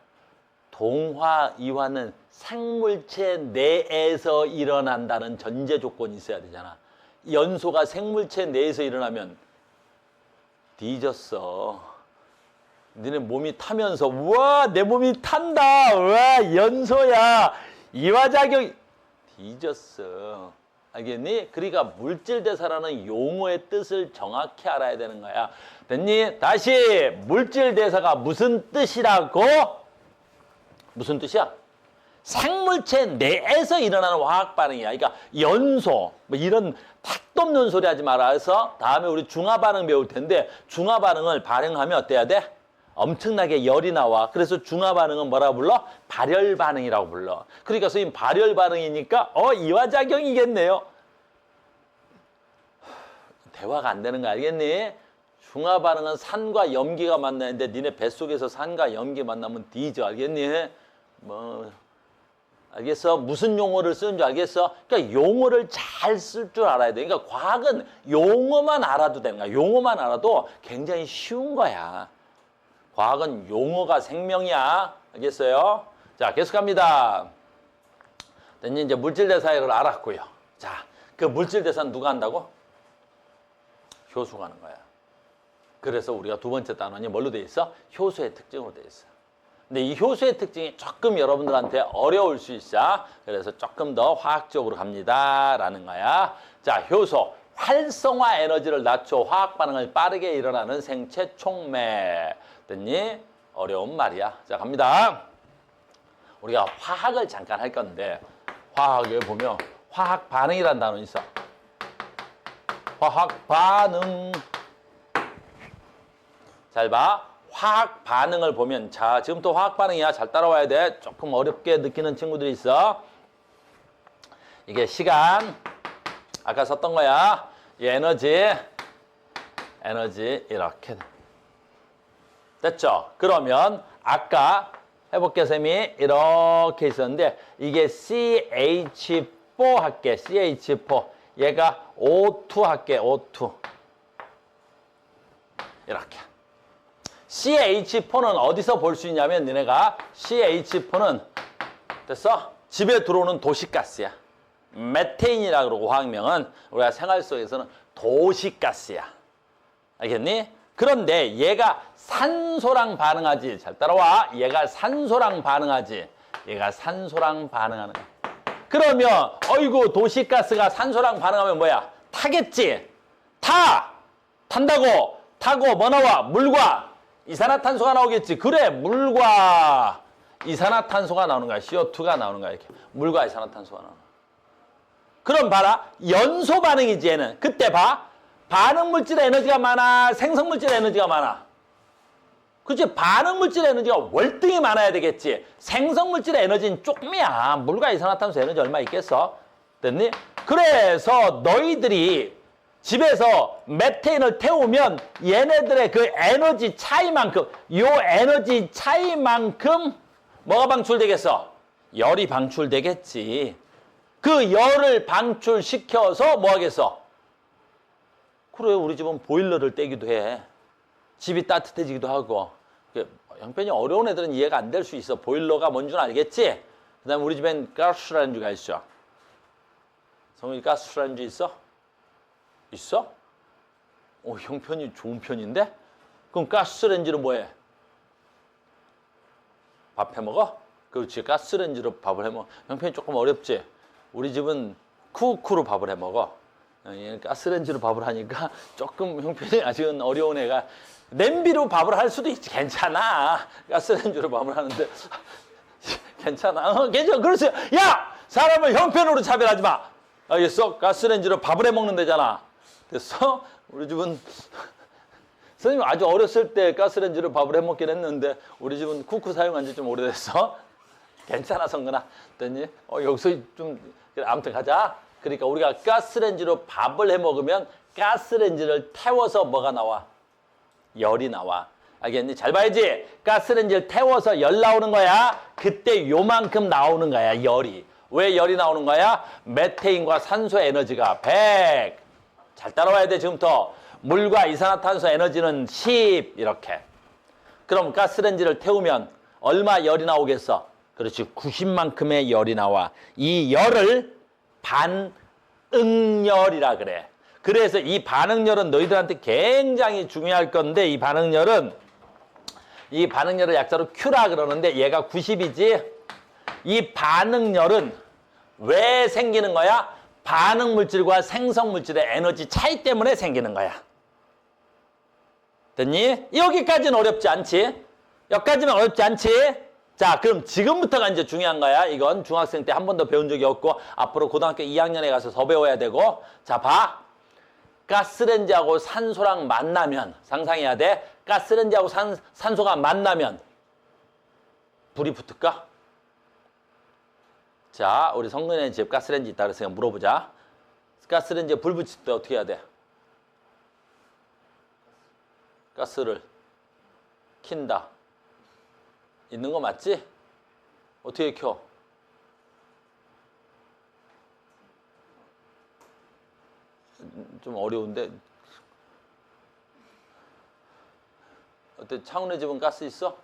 동화, 이화는 생물체 내에서 일어난다는 전제 조건이 있어야 되잖아. 연소가 생물체 내에서 일어나면 뒤졌어. 니네 몸이 타면서 우와 내 몸이 탄다. 우와 연소야. 이화작용이 뒤졌어. 알겠니? 그러니까 물질대사라는 용어의 뜻을 정확히 알아야 되는 거야. 됐니? 다시 물질대사가 무슨 뜻이라고? 무슨 뜻이야? 생물체 내에서 일어나는 화학 반응이야. 그러니까 연소 뭐 이런 택도 없는 소리 하지 마라. 그래서 다음에 우리 중화 반응 배울 텐데 중화 반응을 발행하면 어때야 돼? 엄청나게 열이 나와. 그래서 중화 반응은 뭐라고 불러? 발열 반응이라고 불러. 그러니까 선생님 발열 반응이니까 이화작용이겠네요. 대화가 안 되는 거 알겠니? 중화 반응은 산과 염기가 만나는데 니네 뱃속에서 산과 염기 만나면 뒤져. 알겠니? 뭐 알겠어? 무슨 용어를 쓰는 줄 알겠어? 그러니까 용어를 잘 쓸 줄 알아야 돼. 그러니까 과학은 용어만 알아도 되는 거야. 용어만 알아도 굉장히 쉬운 거야. 과학은 용어가 생명이야. 알겠어요? 자, 계속합니다. 이제 물질대사를 알았고요. 자, 그 물질대사는 누가 한다고? 효수가 하는 거야. 그래서 우리가 두 번째 단원이 뭘로 돼 있어? 효수의 특징으로 돼 있어. 근데 이 효수의 특징이 조금 여러분들한테 어려울 수 있어. 그래서 조금 더 화학적으로 갑니다. 라는 거야. 자, 효소. 활성화 에너지를 낮춰 화학 반응을 빠르게 일어나는 생체 촉매. 됐니? 어려운 말이야. 자, 갑니다. 우리가 화학을 잠깐 할 건데 화학에 보면 화학 반응이라는 단어 있어. 화학 반응. 잘 봐. 화학 반응을 보면 자 지금부터 화학 반응이야. 잘 따라와야 돼. 조금 어렵게 느끼는 친구들이 있어. 이게 시간 아까 썼던 거야. 이 에너지 이렇게 됐죠? 그러면 아까 해볼게 쌤이 이렇게 있었는데 이게 CH4 할게. CH4 얘가 O2 할게. O2 이렇게 CH4는 어디서 볼 수 있냐면 너네가 CH4는 됐어? 집에 들어오는 도시가스야. 메테인이라고 그러고 화학명은 우리가 생활 속에서는 도시가스야. 알겠니? 그런데 얘가 산소랑 반응하지. 잘 따라와. 얘가 산소랑 반응하지. 얘가 산소랑 반응하는 거야. 그러면 어이구 도시가스가 산소랑 반응하면 뭐야? 타겠지? 탄다고 타고 뭐 나와? 물과 이산화탄소가 나오겠지. 그래 물과 이산화탄소가 나오는 거야. CO2가 나오는 거야. 이렇게 물과 이산화탄소가 나오는 거야. 그럼 봐라. 연소 반응이지 얘는. 그때 봐. 반응물질의 에너지가 많아? 생성물질의 에너지가 많아? 그치? 반응물질의 에너지가 월등히 많아야 되겠지. 생성물질의 에너지는 조금이야. 물과 이산화탄소 에너지 얼마 있겠어? 됐니? 그래서 너희들이 집에서 메테인을 태우면 얘네들의 그 에너지 차이만큼 에너지 차이만큼 뭐가 방출되겠어? 열이 방출되겠지. 그 열을 방출시켜서 뭐 하겠어? 그래 우리 집은 보일러를 떼기도 해. 집이 따뜻해지기도 하고. 형편이 어려운 애들은 이해가 안 될 수 있어. 보일러가 뭔 줄 알겠지? 그 다음에 우리 집엔 가스레인지가 있어. 성훈이 가스레인지 있어? 있어? 형편이 좋은 편인데? 그럼 가스레인지로 뭐해? 밥 해먹어? 그렇지. 가스레인지로 밥을 해먹어. 형편이 조금 어렵지? 우리 집은 쿠쿠로 밥을 해먹어. 가스레인지로 밥을 하니까 조금 형편이 아직은 어려운 애가 냄비로 밥을 할 수도 있지. 괜찮아. 가스레인지로 밥을 하는데 괜찮아. 괜찮아. 그렇지. 야! 사람을 형편으로 차별하지 마. 알겠어? 가스레인지로 밥을 해먹는 데잖아. 됐어? 우리 집은 선생님 아주 어렸을 때 가스레인지로 밥을 해먹긴 했는데 우리 집은 쿠쿠 사용한 지 좀 오래됐어. 괜찮아 성근아. 됐니? 여기서 좀 아무튼 가자. 그러니까 우리가 가스레인지로 밥을 해먹으면 가스레인지를 태워서 뭐가 나와? 열이 나와. 알겠니? 잘 봐야지. 가스레인지를 태워서 열 나오는 거야. 그때 요만큼 나오는 거야. 열이. 왜 열이 나오는 거야? 메테인과 산소 에너지가 100. 잘 따라와야 돼 지금부터. 물과 이산화탄소 에너지는 10 이렇게. 그럼 가스레인지를 태우면 얼마 열이 나오겠어? 그렇지. 90만큼의 열이 나와. 이 열을 반응열이라 그래. 그래서 이 반응열은 너희들한테 굉장히 중요할 건데 이 반응열은 이 반응열을 약자로 Q라 그러는데 얘가 90이지. 이 반응열은 왜 생기는 거야? 반응물질과 생성물질의 에너지 차이 때문에 생기는 거야. 됐니? 여기까지는 어렵지 않지? 여기까지는 어렵지 않지? 자, 그럼 지금부터가 이제 중요한 거야. 이건 중학생 때 한 번도 배운 적이 없고 앞으로 고등학교 2학년에 가서 더 배워야 되고. 자, 봐. 가스레인지하고 산소랑 만나면 상상해야 돼. 가스레인지하고 산소가 만나면 불이 붙을까? 자, 우리 성근의 집 가스레인지 있다 그랬으니까 물어보자. 가스레인지에 불 붙일 때 어떻게 해야 돼? 가스를 킨다. 있는 거 맞지? 어떻게 켜? 좀 어려운데. 어때? 창훈의 집은 가스 있어?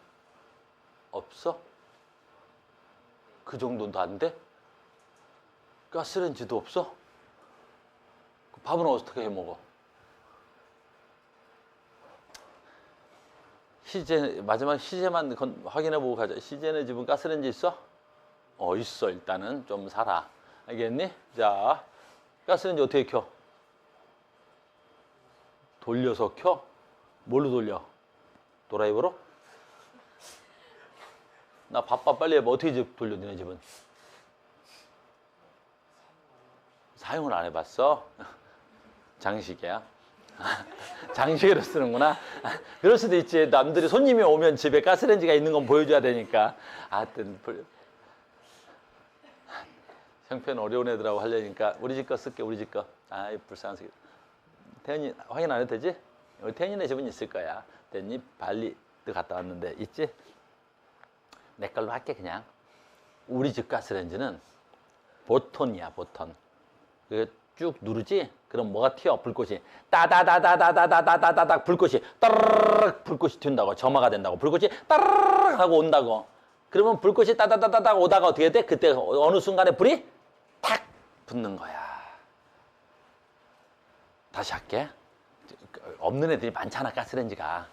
없어? 그 정도는 안 돼? 가스레인지도 없어? 밥은 어떻게 해 먹어? 희재, 마지막 희재만 확인해보고 가자. 희재네 집은 가스레인지 있어? 있어. 일단은 좀 살아. 알겠니? 자, 가스레인지 어떻게 켜? 돌려서 켜? 뭘로 돌려? 드라이버로? 나 바빠. 빨리 해봐. 어떻게 집 돌려, 니네 집은? 사용을 안 해봤어? 장식이야. 장식으로 쓰는구나. 그럴 수도 있지. 남들이 손님이 오면 집에 가스레인지가 있는 건 보여줘야 되니까. 하여튼 형편 어려운 애들하고 하려니까 우리 집 거 쓸게. 우리 집 거. 아이 불쌍한 새끼. 태연이 확인 안 해도 되지? 우리 태연이네 집은 있을 거야. 됐니? 발리도 갔다 왔는데 있지? 내 걸로 할게 그냥. 우리 집 가스레인지는 보톤이야. 보톤. 쭉 누르지? 그럼 뭐가 튀어? 불꽃이 따다다다다다다다다닥 불꽃이 따르르륵 불꽃이 튄다고. 점화가 된다고. 불꽃이 따르르륵 하고 온다고. 그러면 불꽃이 따다다다닥 오다가 어떻게 돼? 그때 어느 순간에 불이 탁 붙는 거야. 다시 할게. 없는 애들이 많잖아. 가스레인지가.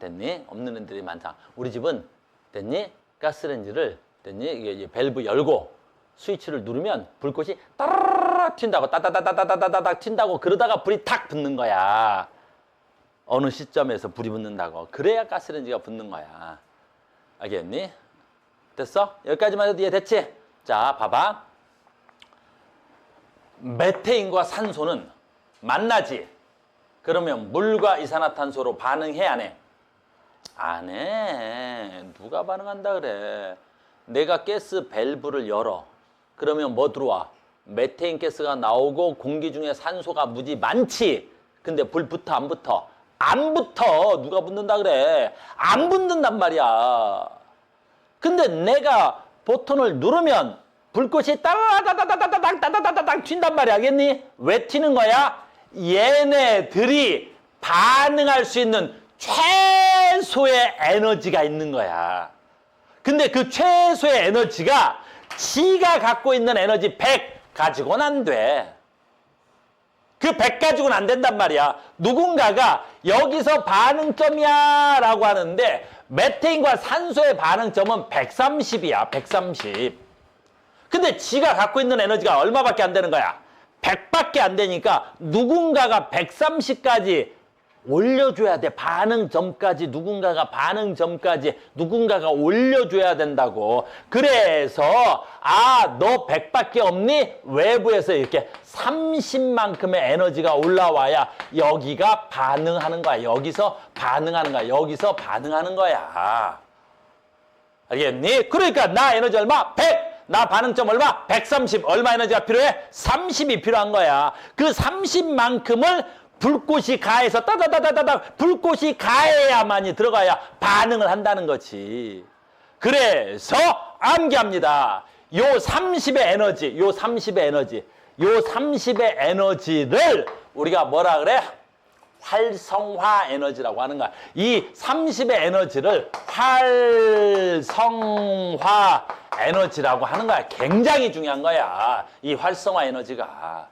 됐니? 없는 애들이 많다. 우리 집은 됐니? 가스레인지를 됐니? 이게 밸브 열고 스위치를 누르면 불꽃이 따르르륵 튄다고. 따다다다다다다닥 튄다고. 그러다가 불이 탁 붙는 거야. 어느 시점에서 불이 붙는다고. 그래야 가스레인지가 붙는 거야. 알겠니? 됐어? 여기까지만 해도 이해됐지? 자, 봐봐. 메테인과 산소는 만나지. 그러면 물과 이산화탄소로 반응해, 안 해? 안 해. 누가 반응한다 그래. 내가 가스 밸브를 열어. 그러면 뭐 들어와? 메테인 가스가 나오고 공기 중에 산소가 무지 많지. 근데 불 붙어 안 붙어? 안 붙어. 누가 붙는다 그래? 안 붙는단 말이야. 근데 내가 버튼을 누르면 불꽃이 따다다다다다닥 튄단 말이야. 알겠니? 왜 튀는 거야? 얘네들이 반응할 수 있는 최소의 에너지가 있는 거야. 근데 그 최소의 에너지가 지가 갖고 있는 에너지 100 가지고는 안 돼. 그 100 가지고는 안 된단 말이야. 누군가가 여기서 반응점이야 라고 하는데 메테인과 산소의 반응점은 130이야. 130. 근데 지가 갖고 있는 에너지가 얼마밖에 안 되는 거야? 100밖에 안 되니까 누군가가 130까지 올려줘야 돼. 반응점까지 누군가가 올려줘야 된다고. 그래서 너 100밖에 없니? 외부에서 이렇게 30만큼의 에너지가 올라와야 여기가 반응하는 거야. 여기서 반응하는 거야. 여기서 반응하는 거야. 알겠니? 그러니까 나 에너지 얼마? 100! 나 반응점 얼마? 130. 얼마 에너지가 필요해? 30이 필요한 거야. 그 30만큼을 불꽃이 가해서 따다다다다다 불꽃이 가해야만이 들어가야 반응을 한다는 거지. 그래서 암기합니다. 요 30의 에너지, 요 30의 에너지를 우리가 뭐라 그래? 활성화 에너지라고 하는 거야. 이 30의 에너지를 활성화 에너지라고 하는 거야. 굉장히 중요한 거야. 이 활성화 에너지가.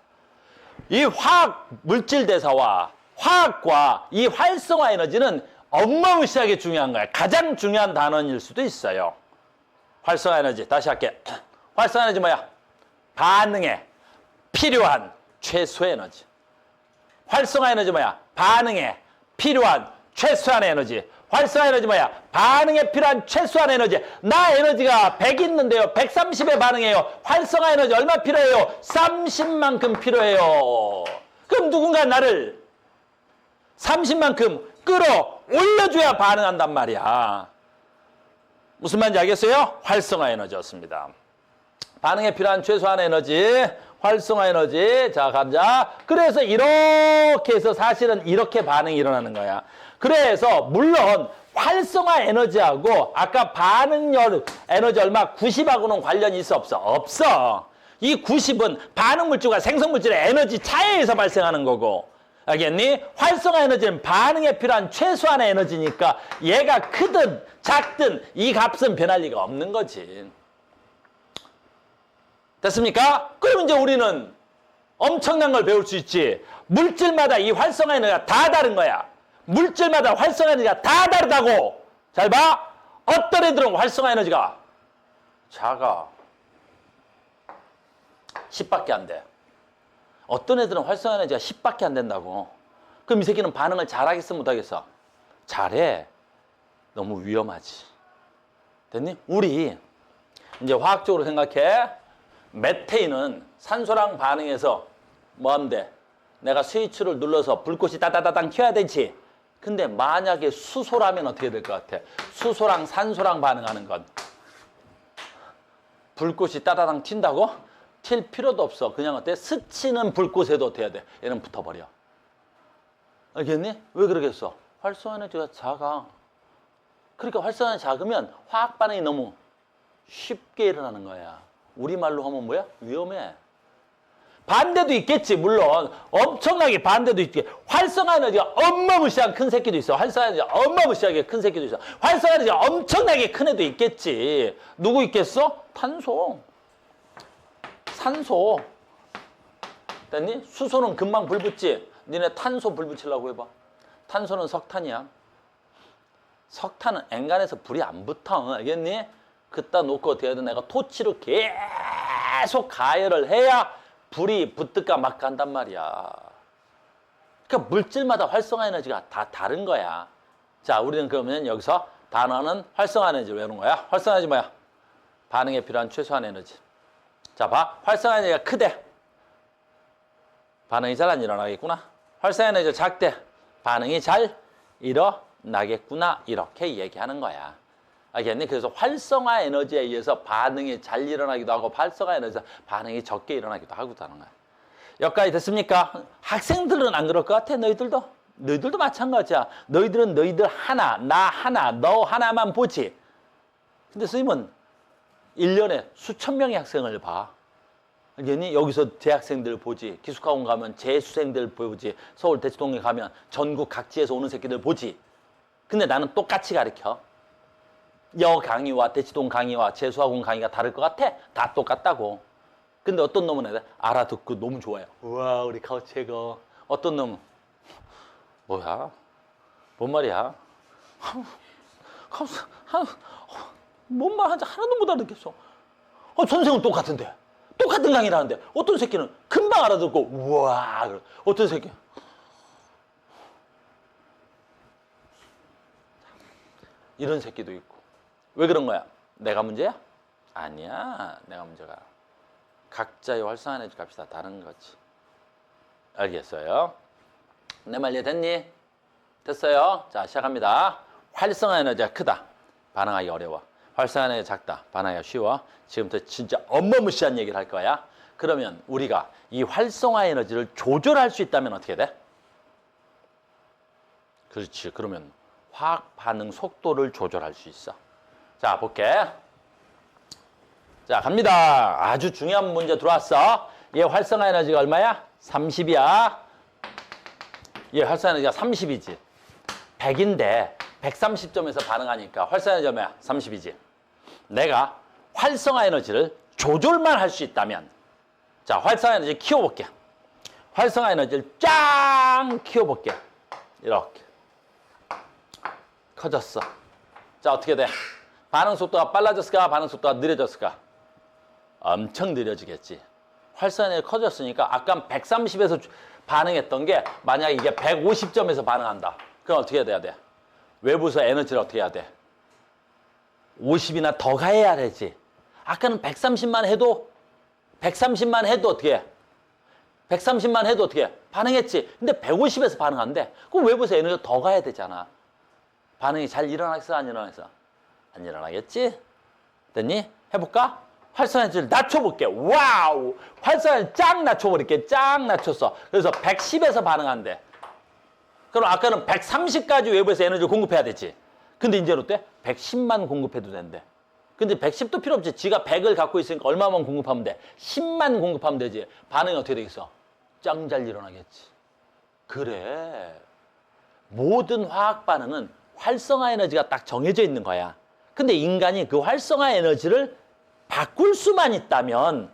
이 화학 물질 대사와 화학과 이 활성화 에너지는 어마무시하게 중요한 거야. 가장 중요한 단원일 수도 있어요. 활성화 에너지. 다시 할게. 활성화 에너지 뭐야? 반응에 필요한 최소 에너지. 활성화 에너지 뭐야? 반응에 필요한 최소한의 에너지. 활성화 에너지 뭐야? 반응에 필요한 최소한 에너지. 나 에너지가 100 있는데요. 130에 반응해요. 활성화 에너지 얼마 필요해요? 30만큼 필요해요. 그럼 누군가 나를 30만큼 끌어올려줘야 반응한단 말이야. 무슨 말인지 알겠어요? 활성화 에너지였습니다. 반응에 필요한 최소한 에너지, 활성화 에너지. 자, 감자. 그래서 이렇게 해서 사실은 이렇게 반응이 일어나는 거야. 그래서 물론 활성화 에너지하고 아까 반응열 에너지 얼마 90하고는 관련이 있어 없어? 없어. 이 90은 반응물질과 생성물질의 에너지 차이에서 발생하는 거고. 알겠니? 활성화 에너지는 반응에 필요한 최소한의 에너지니까 얘가 크든 작든 이 값은 변할 리가 없는 거지. 됐습니까? 그럼 이제 우리는 엄청난 걸 배울 수 있지. 물질마다 이 활성화 에너지가 다 다른 거야. 물질마다 활성화 에너지가 다 다르다고. 잘 봐. 어떤 애들은 활성화 에너지가 작아. 10밖에 안 돼. 어떤 애들은 활성화 에너지가 10밖에 안 된다고. 그럼 이 새끼는 반응을 잘하겠어 못하겠어? 잘해. 너무 위험하지. 됐니? 우리 이제 화학적으로 생각해. 메테인은 산소랑 반응해서 뭐 하면 돼? 내가 스위치를 눌러서 불꽃이 따다다당 켜야 되지. 근데 만약에 수소라면 어떻게 될 것 같아? 수소랑 산소랑 반응하는 건 불꽃이 따다당 튄다고? 튈 필요도 없어. 그냥 어때? 스치는 불꽃에도 돼야 돼. 얘는 붙어버려. 알겠니? 왜 그러겠어? 활성화 에너지가 작아. 그러니까 활성화 에너지가 작으면 화학 반응이 너무 쉽게 일어나는 거야. 우리말로 하면 뭐야? 위험해. 반대도 있겠지. 물론 엄청나게 반대도 있지. 활성화 에너지가 어마무시한 큰 새끼도 있어. 활성화 에너지가 어마무시하게 큰 새끼도 있어. 활성화 에너지가 엄청나게 큰 애도 있겠지. 누구 있겠어? 탄소. 산소. 됐니? 수소는 금방 불 붙지. 니네 탄소 불 붙이려고 해봐. 탄소는 석탄이야. 석탄은 엔간해서 불이 안 붙어. 알겠니? 그따 놓고 어떻게 해야 돼? 내가 토치로 계속 가열을 해야 불이 붙을까 말까 한단 말이야. 그러니까 물질마다 활성화 에너지가 다 다른 거야. 자, 우리는 그러면 여기서 단어는 활성화 에너지를 외우는 거야. 활성화 에너지 뭐야? 반응에 필요한 최소한 에너지. 자, 봐. 활성화 에너지가 크대. 반응이 잘 안 일어나겠구나. 활성화 에너지가 작대. 반응이 잘 일어나겠구나. 이렇게 얘기하는 거야. 알겠니? 그래서 활성화 에너지에 의해서 반응이 잘 일어나기도 하고 활성화 에너지에서 반응이 적게 일어나기도 하고 하는 거야. 여기까지 됐습니까? 학생들은 안 그럴 것 같아. 너희들도 마찬가지야. 너희들은 너희들 하나, 나 하나, 너 하나만 보지. 근데 선생님은 1년에 수천 명의 학생을 봐. 알겠니? 여기서 재학생들 보지. 기숙학원 가면 재수생들 보지. 서울 대치동에 가면 전국 각지에서 오는 새끼들 보지. 근데 나는 똑같이 가르쳐. 여 강의와 대치동 강의와 재수학원 강의가 다를 것 같아? 다 똑같다고. 근데 어떤 놈은 알아듣고 너무 좋아요. 우와, 우리 가오 최고. 어떤 놈은 뭐야? 뭔 말이야? 뭔 말 하는지 하나도 못 알아듣겠어. 선생은 똑같은데. 똑같은 강의를 하는데 어떤 새끼는 금방 알아듣고 우와. 어떤 새끼 이런 새끼도 있고. 왜 그런 거야? 내가 문제야? 아니야. 내가 문제가 각자의 활성화 에너지 값이 다 다른 거지. 알겠어요? 내 말 이해됐니? 됐어요? 자, 시작합니다. 활성화 에너지가 크다. 반응하기 어려워. 활성화 에너지가 작다. 반응하기가 쉬워. 지금부터 진짜 어마무시한 얘기를 할 거야. 그러면 우리가 이 활성화 에너지를 조절할 수 있다면 어떻게 돼? 그렇지. 그러면 화학 반응 속도를 조절할 수 있어. 자, 볼게. 자, 갑니다. 아주 중요한 문제 들어왔어. 얘 활성화 에너지가 얼마야? 30이야. 얘 활성화 에너지가 30이지. 100인데 130점에서 반응하니까 활성화 에너지가 얼마야? 30이지. 내가 활성화 에너지를 조절만 할 수 있다면, 자, 활성화 에너지 키워볼게. 활성화 에너지를 쫙 키워볼게. 이렇게. 커졌어. 자, 어떻게 돼? 반응 속도가 빨라졌을까? 반응 속도가 느려졌을까? 엄청 느려지겠지. 활성화 에너지 커졌으니까 아까 130에서 반응했던 게 만약에 이게 150점에서 반응한다. 그럼 어떻게 돼야 돼? 외부에서 에너지를 어떻게 해야 돼? 50이나 더 가해야 되지. 아까는 130만 해도 어떻게 해? 130만 해도 어떻게 해? 반응했지. 근데 150에서 반응한대. 그럼 외부에서 에너지가 더 가야 되잖아. 반응이 잘 일어나겠어? 안 일어나겠어? 안 일어나겠지? 됐니? 해볼까? 활성화 에너지를 낮춰볼게. 와우! 활성화를 쫙 낮춰버릴게. 쫙 낮췄어. 그래서 110에서 반응한대. 그럼 아까는 130까지 외부에서 에너지를 공급해야 되지. 근데 이제는 어때? 110만 공급해도 된대. 근데 110도 필요 없지. 지가 100을 갖고 있으니까 얼마만 공급하면 돼? 10만 공급하면 되지. 반응이 어떻게 되겠어? 짱 잘 일어나겠지. 그래. 모든 화학 반응은 활성화 에너지가 딱 정해져 있는 거야. 근데 인간이 그 활성화 에너지를 바꿀 수만 있다면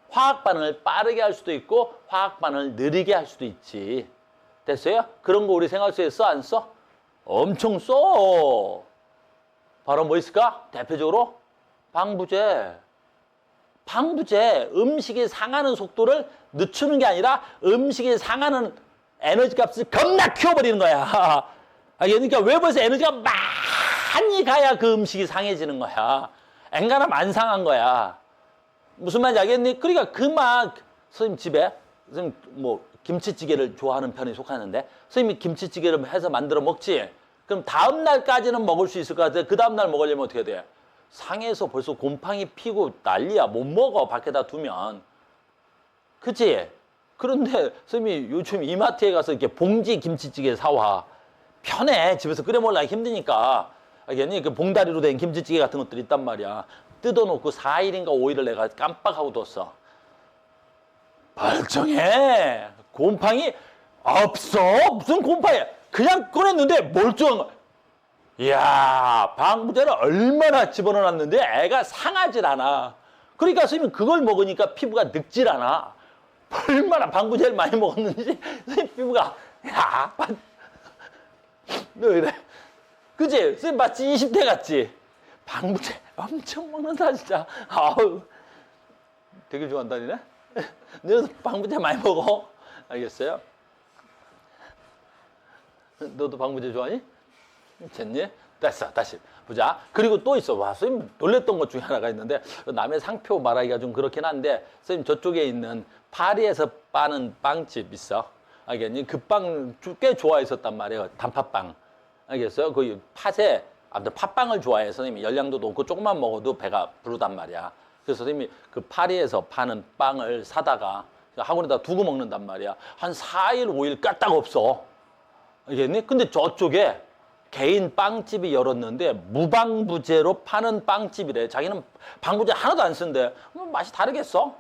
화학 반응을 빠르게 할 수도 있고 화학 반응을 느리게 할 수도 있지. 됐어요? 그런 거 우리 생활 속에 써? 안 써? 엄청 써. 바로 뭐 있을까? 대표적으로 방부제. 방부제. 음식이 상하는 속도를 늦추는 게 아니라 음식이 상하는 에너지 값을 겁나 키워버리는 거야. 그러니까 외부에서 에너지가 많이 가야 그 음식이 상해지는 거야. 엔간하면 안 상한 거야. 무슨 말인지 알겠니? 그러니까 그만 선생님 집에 선생님 뭐 김치찌개를 좋아하는 편에 속하는데 선생님이 김치찌개를 해서 만들어 먹지? 그럼 다음 날까지는 먹을 수 있을 것 같아. 그 다음 날 먹으려면 어떻게 돼? 상해서 벌써 곰팡이 피고 난리야. 못 먹어. 밖에다 두면. 그치? 그런데 선생님이 요즘 이마트에 가서 이렇게 봉지 김치찌개 사와. 편해. 집에서 끓여 먹으려기 힘드니까. 알겠니? 그 봉다리로 된 김치찌개 같은 것들이 있단 말이야. 뜯어놓고 4일인가 5일을 내가 깜빡하고 뒀어. 멀쩡해. 곰팡이 없어. 무슨 곰팡이. 그냥 꺼냈는데 멀쩡한 거. 이야, 방부제를 얼마나 집어넣었는데 애가 상하질 않아. 그러니까 선생님 그걸 먹으니까 피부가 늙질 않아. 얼마나 방부제를 많이 먹었는지 선생님 피부가 야, 너 이래. 그치? 선생님 마치 20대 같지? 방부제 엄청 먹는다 진짜. 아우, 되게 좋아한다니네? 너도 방부제 많이 먹어? 알겠어요? 너도 방부제 좋아하니? 됐니? 됐어. 다시 보자. 그리고 또 있어. 와, 선생님 놀랬던 것 중에 하나가 있는데 남의 상표 말하기가 좀 그렇긴 한데 선생님 저쪽에 있는 파리에서 빠는 빵집 있어. 알겠니? 그 빵 꽤 좋아했었단 말이에요. 단팥빵. 알겠어요? 그 팥에 아무튼 팥빵을 좋아해. 선생님이 열량도 높고 조금만 먹어도 배가 부르단 말이야. 그래서 선생님이 그 파리에서 파는 빵을 사다가 학원에다 두고 먹는단 말이야. 한 4일, 5일 까딱 없어. 알겠니? 근데 저쪽에 개인 빵집이 열었는데 무방부제로 파는 빵집이래. 자기는 방부제 하나도 안 쓴대. 맛이 다르겠어?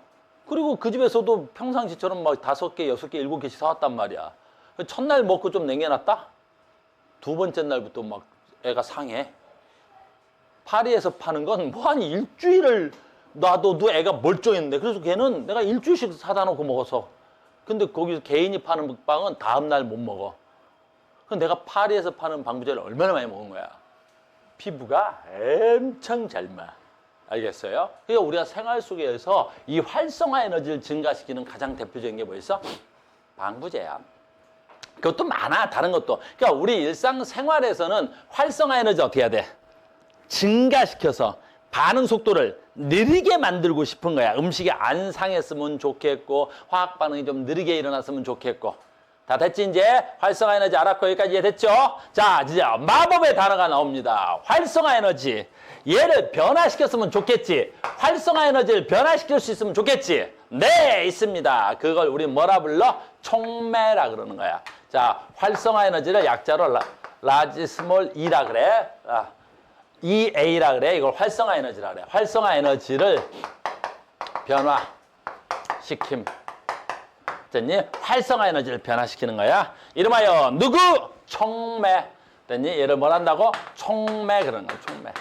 그리고 그 집에서도 평상시처럼 막 5개, 6개, 7개씩 사왔단 말이야. 첫날 먹고 좀 남겨놨다? 두 번째 날부터 막 애가 상해. 파리에서 파는 건 뭐 한 일주일을 놔둬도 애가 멀쩡했는데 그래서 걔는 내가 일주일씩 사다 놓고 먹어서. 근데 거기서 개인이 파는 빵은 다음날 못 먹어. 그럼 내가 파리에서 파는 방부제를 얼마나 많이 먹은 거야. 피부가 엄청 젊어. 알겠어요? 그러니까 우리가 생활 속에서 이 활성화 에너지를 증가시키는 가장 대표적인 게 뭐 있어? 방부제야. 그것도 많아. 다른 것도. 그러니까 우리 일상생활에서는 활성화 에너지 어떻게 해야 돼? 증가시켜서 반응 속도를 느리게 만들고 싶은 거야. 음식이 안 상했으면 좋겠고 화학 반응이 좀 느리게 일어났으면 좋겠고. 다 됐지 이제? 활성화 에너지 알았고 여기까지 이해됐죠? 자, 이제 마법의 단어가 나옵니다. 활성화 에너지. 얘를 변화시켰으면 좋겠지. 활성화 에너지를 변화시킬 수 있으면 좋겠지. 네, 있습니다. 그걸 우리 뭐라 불러? 촉매라 그러는 거야. 자, 활성화 에너지를 약자로 라지 스몰 E라 그래. EA라 그래. 이걸 활성화 에너지라 그래. 활성화 에너지를 변화시킴. 됐니? 활성화 에너지를 변화시키는 거야. 이름하여 누구? 촉매. 됐니? 얘를 뭘 한다고? 촉매 그러는 거야. 촉매.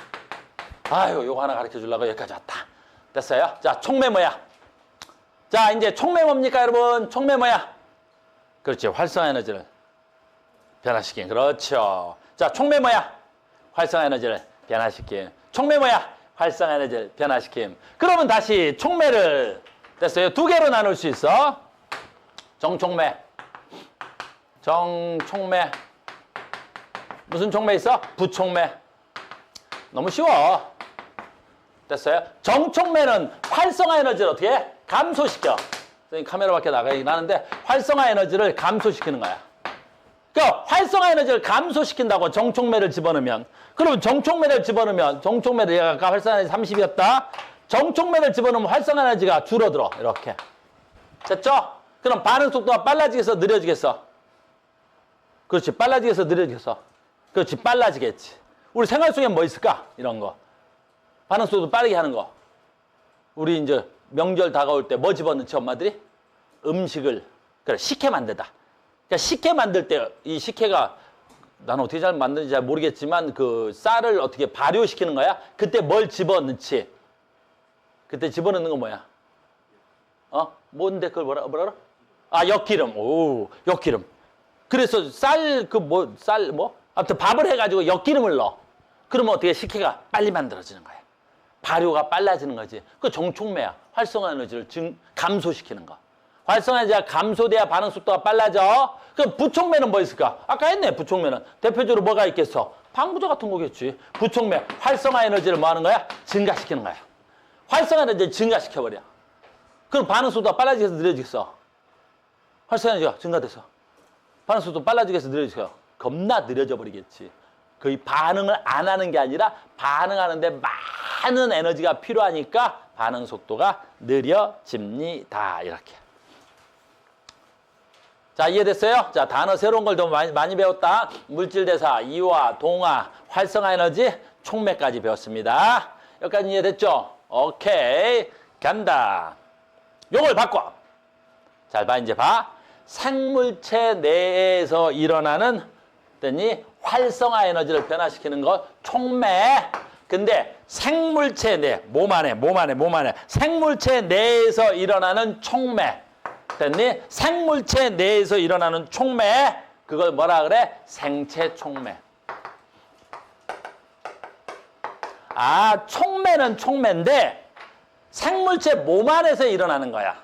아유, 요거 하나 가르쳐 주려고 여기까지 왔다. 됐어요? 자, 촉매 뭐야? 자, 이제 촉매 뭡니까, 여러분? 촉매 뭐야? 그렇지. 활성화 에너지를 변화시키는. 그렇죠. 자, 촉매 뭐야? 활성화 에너지를 변화시킴. 촉매 뭐야? 활성화 에너지를 변화시킴. 그러면 다시 촉매를 됐어요. 두 개로 나눌 수 있어. 정촉매. 정촉매. 무슨 촉매 있어? 부촉매. 너무 쉬워. 됐어요? 정촉매는 활성화 에너지를 어떻게 해? 감소시켜. 카메라 밖에 나가긴 하는데 활성화 에너지를 감소시키는 거야. 그러니까 활성화 에너지를 감소시킨다고 정촉매를 집어넣으면, 그러면 정촉매를 집어넣으면, 정촉매를 얘가 아까 활성화 에너지 30이었다. 정촉매를 집어넣으면 활성화 에너지가 줄어들어. 이렇게. 됐죠? 그럼 반응 속도가 빨라지겠어? 느려지겠어? 그렇지. 빨라지겠어? 느려지겠어? 그렇지. 빨라지겠지. 우리 생활 속에 뭐 있을까? 이런 거. 반응 속도 빠르게 하는 거. 우리 이제 명절 다가올 때 뭐 집어넣지 엄마들이? 음식을 그래 식혜 만들다. 그러니까 식혜 만들 때 이 식혜가 나는 어떻게 잘 만드는지 잘 모르겠지만 그 쌀을 어떻게 발효시키는 거야? 그때 뭘 집어넣지? 그때 집어넣는 건 뭐야? 뭔데 그걸 뭐라 그러? 아, 엿기름. 오, 엿기름. 그래서 아무튼 밥을 해가지고 엿기름을 넣어. 그러면 어떻게 식혜가 빨리 만들어지는 거야. 발효가 빨라지는 거지. 그 정촉매야. 활성화 에너지를 감소시키는 거. 활성화 에너지가 감소돼야 반응 속도가 빨라져. 그럼 부촉매는 뭐 있을까? 아까 했네, 부촉매는. 대표적으로 뭐가 있겠어? 방부제 같은 거겠지. 부촉매, 활성화 에너지를 뭐 하는 거야? 증가시키는 거야. 활성화 에너지를 증가시켜버려. 그럼 반응 속도가 빨라지겠어, 느려지겠어? 활성화 에너지가 증가돼서. 반응 속도 빨라지겠어, 느려지겠어? 겁나 느려져 버리겠지. 거의 반응을 안 하는 게 아니라 반응하는데 많은 에너지가 필요하니까 반응 속도가 느려집니다. 이렇게. 자, 이해됐어요? 자, 단어 새로운 걸 더 많이 배웠다. 물질대사, 이화, 동화, 활성화 에너지, 촉매까지 배웠습니다. 여기까지 이해됐죠? 오케이. 간다. 요걸 바꿔. 잘 봐, 이제 봐. 생물체 내에서 일어나는 활성화 에너지를 변화시키는 것, 촉매. 근데 생물체 내, 몸 안에. 생물체 내에서 일어나는 촉매. 됐니? 생물체 내에서 일어나는 촉매. 그걸 뭐라 그래? 생체 촉매. 아, 촉매는 촉매인데 생물체 몸 안에서 일어나는 거야.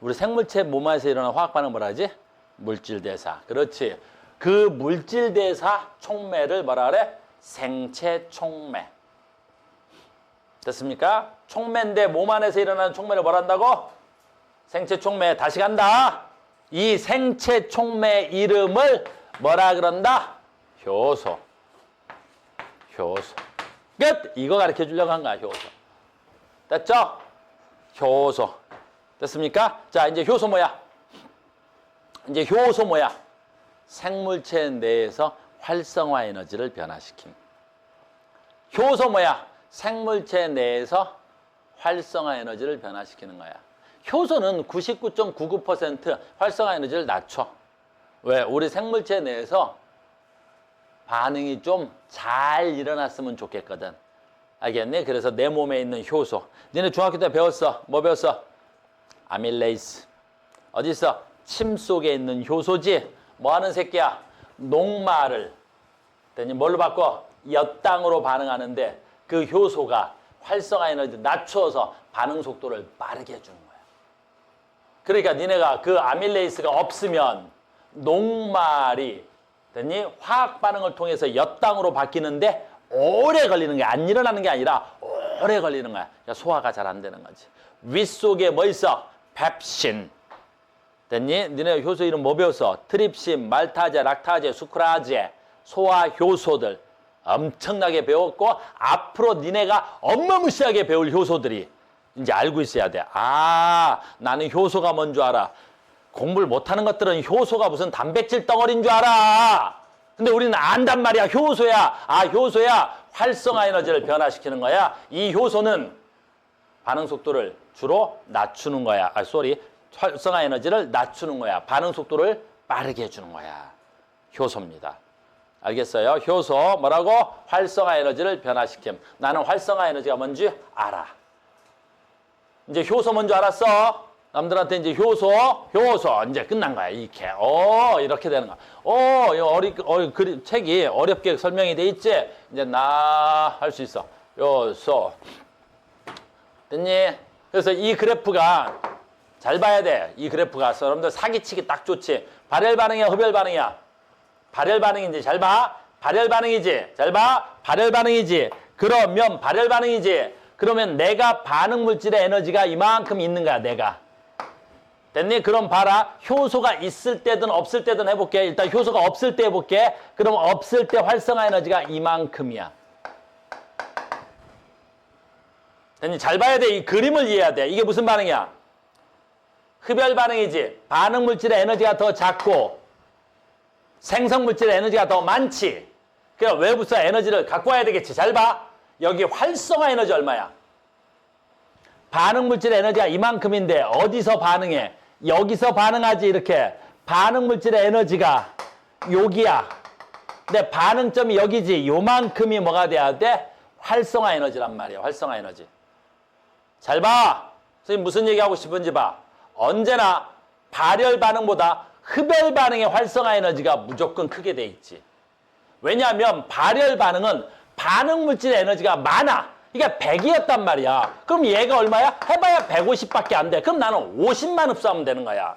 우리 생물체 몸 안에서 일어나는 화학 반응 뭐라 하지? 물질대사. 그렇지. 그 물질대사 촉매를 뭐라 그래? 생체 촉매. 됐습니까? 촉매인데 몸 안에서 일어나는 촉매를 뭐라 한다고? 생체 촉매. 다시 간다. 이 생체 촉매 이름을 뭐라 그런다? 효소. 효소. 끝! 이거 가르쳐 주려고 한 거야, 효소. 됐죠? 효소. 됐습니까? 자, 이제 효소 뭐야? 이제 효소 뭐야? 생물체 내에서 활성화 에너지를 변화시킴. 효소 뭐야? 생물체 내에서 활성화 에너지를 변화시키는 거야. 효소는 99.99% 활성화 에너지를 낮춰. 왜? 우리 생물체 내에서 반응이 좀 잘 일어났으면 좋겠거든. 알겠니? 그래서 내 몸에 있는 효소. 너네 중학교 때 배웠어. 뭐 배웠어? 아밀레이스. 어디 있어? 침 속에 있는 효소지. 뭐 하는 새끼야? 녹말을 뭘로 바꿔? 엿당으로 반응하는데 그 효소가 활성화 에너지 낮춰서 반응 속도를 빠르게 해주는 거야. 그러니까 니네가 그 아밀레이스가 없으면 녹말이 됐니? 화학 반응을 통해서 엿당으로 바뀌는데 오래 걸리는 게 안 일어나는 게 아니라 오래 걸리는 거야. 그러니까 소화가 잘 안 되는 거지. 윗속에 뭐 있어? 펩신. 됐니? 니네 효소 이름 뭐 배웠어? 트립신, 말타제, 락타제, 수크라제, 소화 효소들 엄청나게 배웠고 앞으로 니네가 어마무시하게 배울 효소들이 이제 알고 있어야 돼. 아, 나는 효소가 뭔 줄 알아. 공부를 못하는 것들은 효소가 무슨 단백질 덩어리인 줄 알아. 근데 우리는 안단 말이야. 효소야. 아, 효소야. 활성화 에너지를 변화시키는 거야. 이 효소는 반응 속도를 주로 낮추는 거야. 활성화 에너지를 낮추는 거야. 반응 속도를 빠르게 해주는 거야. 효소입니다. 알겠어요? 효소 뭐라고? 활성화 에너지를 변화시킴. 나는 활성화 에너지가 뭔지 알아. 이제 효소 뭔지 알았어? 남들한테 이제 효소 이제 끝난 거야. 이렇게. 이렇게 되는 거야. 책이 어렵게 설명이 돼 있지? 이제 나 할 수 있어. 효소. 됐니? 그래서 이 그래프가 잘 봐야 돼. 이 그래프가 여러분들 사기치기 딱 좋지. 발열 반응이야, 흡열 반응이야? 발열 반응인지 잘 봐. 발열 반응이지. 잘 봐. 발열 반응이지. 그러면 발열 반응이지. 그러면 내가 반응 물질의 에너지가 이만큼 있는 거야, 내가. 됐니? 그럼 봐라. 효소가 있을 때든 없을 때든 해볼게. 일단 효소가 없을 때 해볼게. 그럼 없을 때 활성화 에너지가 이만큼이야. 됐니? 잘 봐야 돼. 이 그림을 이해해야 돼. 이게 무슨 반응이야? 흡열 반응이지. 반응 물질의 에너지가 더 작고 생성 물질의 에너지가 더 많지. 그러니까 외부에서 에너지를 갖고 와야 되겠지. 잘 봐. 여기 활성화 에너지 얼마야? 반응 물질의 에너지가 이만큼인데 어디서 반응해? 여기서 반응하지. 이렇게. 반응 물질의 에너지가 여기야. 근데 반응점이 여기지. 요만큼이 뭐가 돼야 돼? 활성화 에너지란 말이야. 활성화 에너지. 잘 봐. 선생님 무슨 얘기하고 싶은지 봐. 언제나 발열 반응보다 흡열 반응의 활성화 에너지가 무조건 크게 돼 있지. 왜냐하면 발열 반응은 반응 물질의 에너지가 많아. 이게 100이었단 말이야. 그럼 얘가 얼마야? 해봐야 150밖에 안 돼. 그럼 나는 50만 흡수하면 되는 거야.